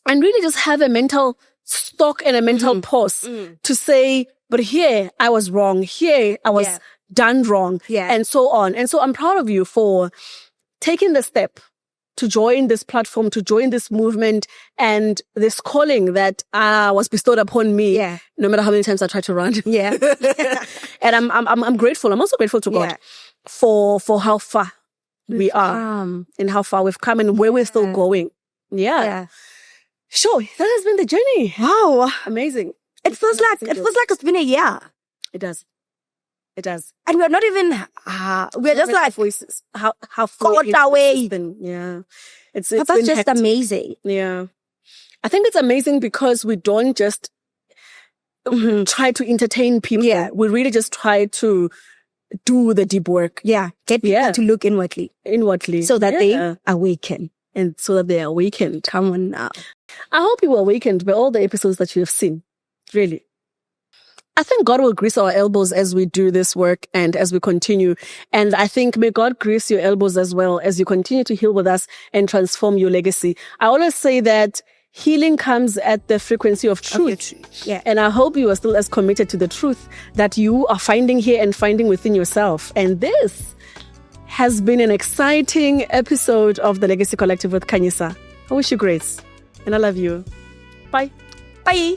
Speaker 1: and really just have a mental stock and a mental pause to say, but here I was wrong. Here I was done wrong.
Speaker 2: Yeah.
Speaker 1: And so on. And so I'm proud of you for taking the step to join this platform, to join this movement and this calling that was bestowed upon me.
Speaker 2: Yeah.
Speaker 1: No matter how many times I tried to run.
Speaker 2: Yeah.
Speaker 1: And I'm grateful. I'm also grateful to God for how far we are and how far we've come and where we're still going. Yeah. Sure. That has been the journey.
Speaker 2: Wow.
Speaker 1: Amazing.
Speaker 2: It feels like it's been a year.
Speaker 1: It does. It does.
Speaker 2: And we're not even, we're just like
Speaker 1: voices. How
Speaker 2: far away.
Speaker 1: It's been, yeah. It's
Speaker 2: but that's
Speaker 1: been
Speaker 2: just
Speaker 1: hectic.
Speaker 2: amazing.
Speaker 1: Yeah. I think it's amazing because we don't just try to entertain people.
Speaker 2: Yeah.
Speaker 1: We really just try to do the deep work.
Speaker 2: Yeah. Get people to look inwardly. So that they awaken.
Speaker 1: And so that they are awakened.
Speaker 2: Come on now.
Speaker 1: I hope you were awakened by all the episodes that you have seen. Really. I think God will grease our elbows as we do this work and as we continue. And I think may God grease your elbows as well as you continue to heal with us and transform your legacy. I always say that healing comes at the frequency of truth.
Speaker 2: Yeah.
Speaker 1: And I hope you are still as committed to the truth that you are finding here and finding within yourself. And this has been an exciting episode of the Legacy Collective with Khanyisa. I wish you grace. And I love you. Bye.
Speaker 2: Bye.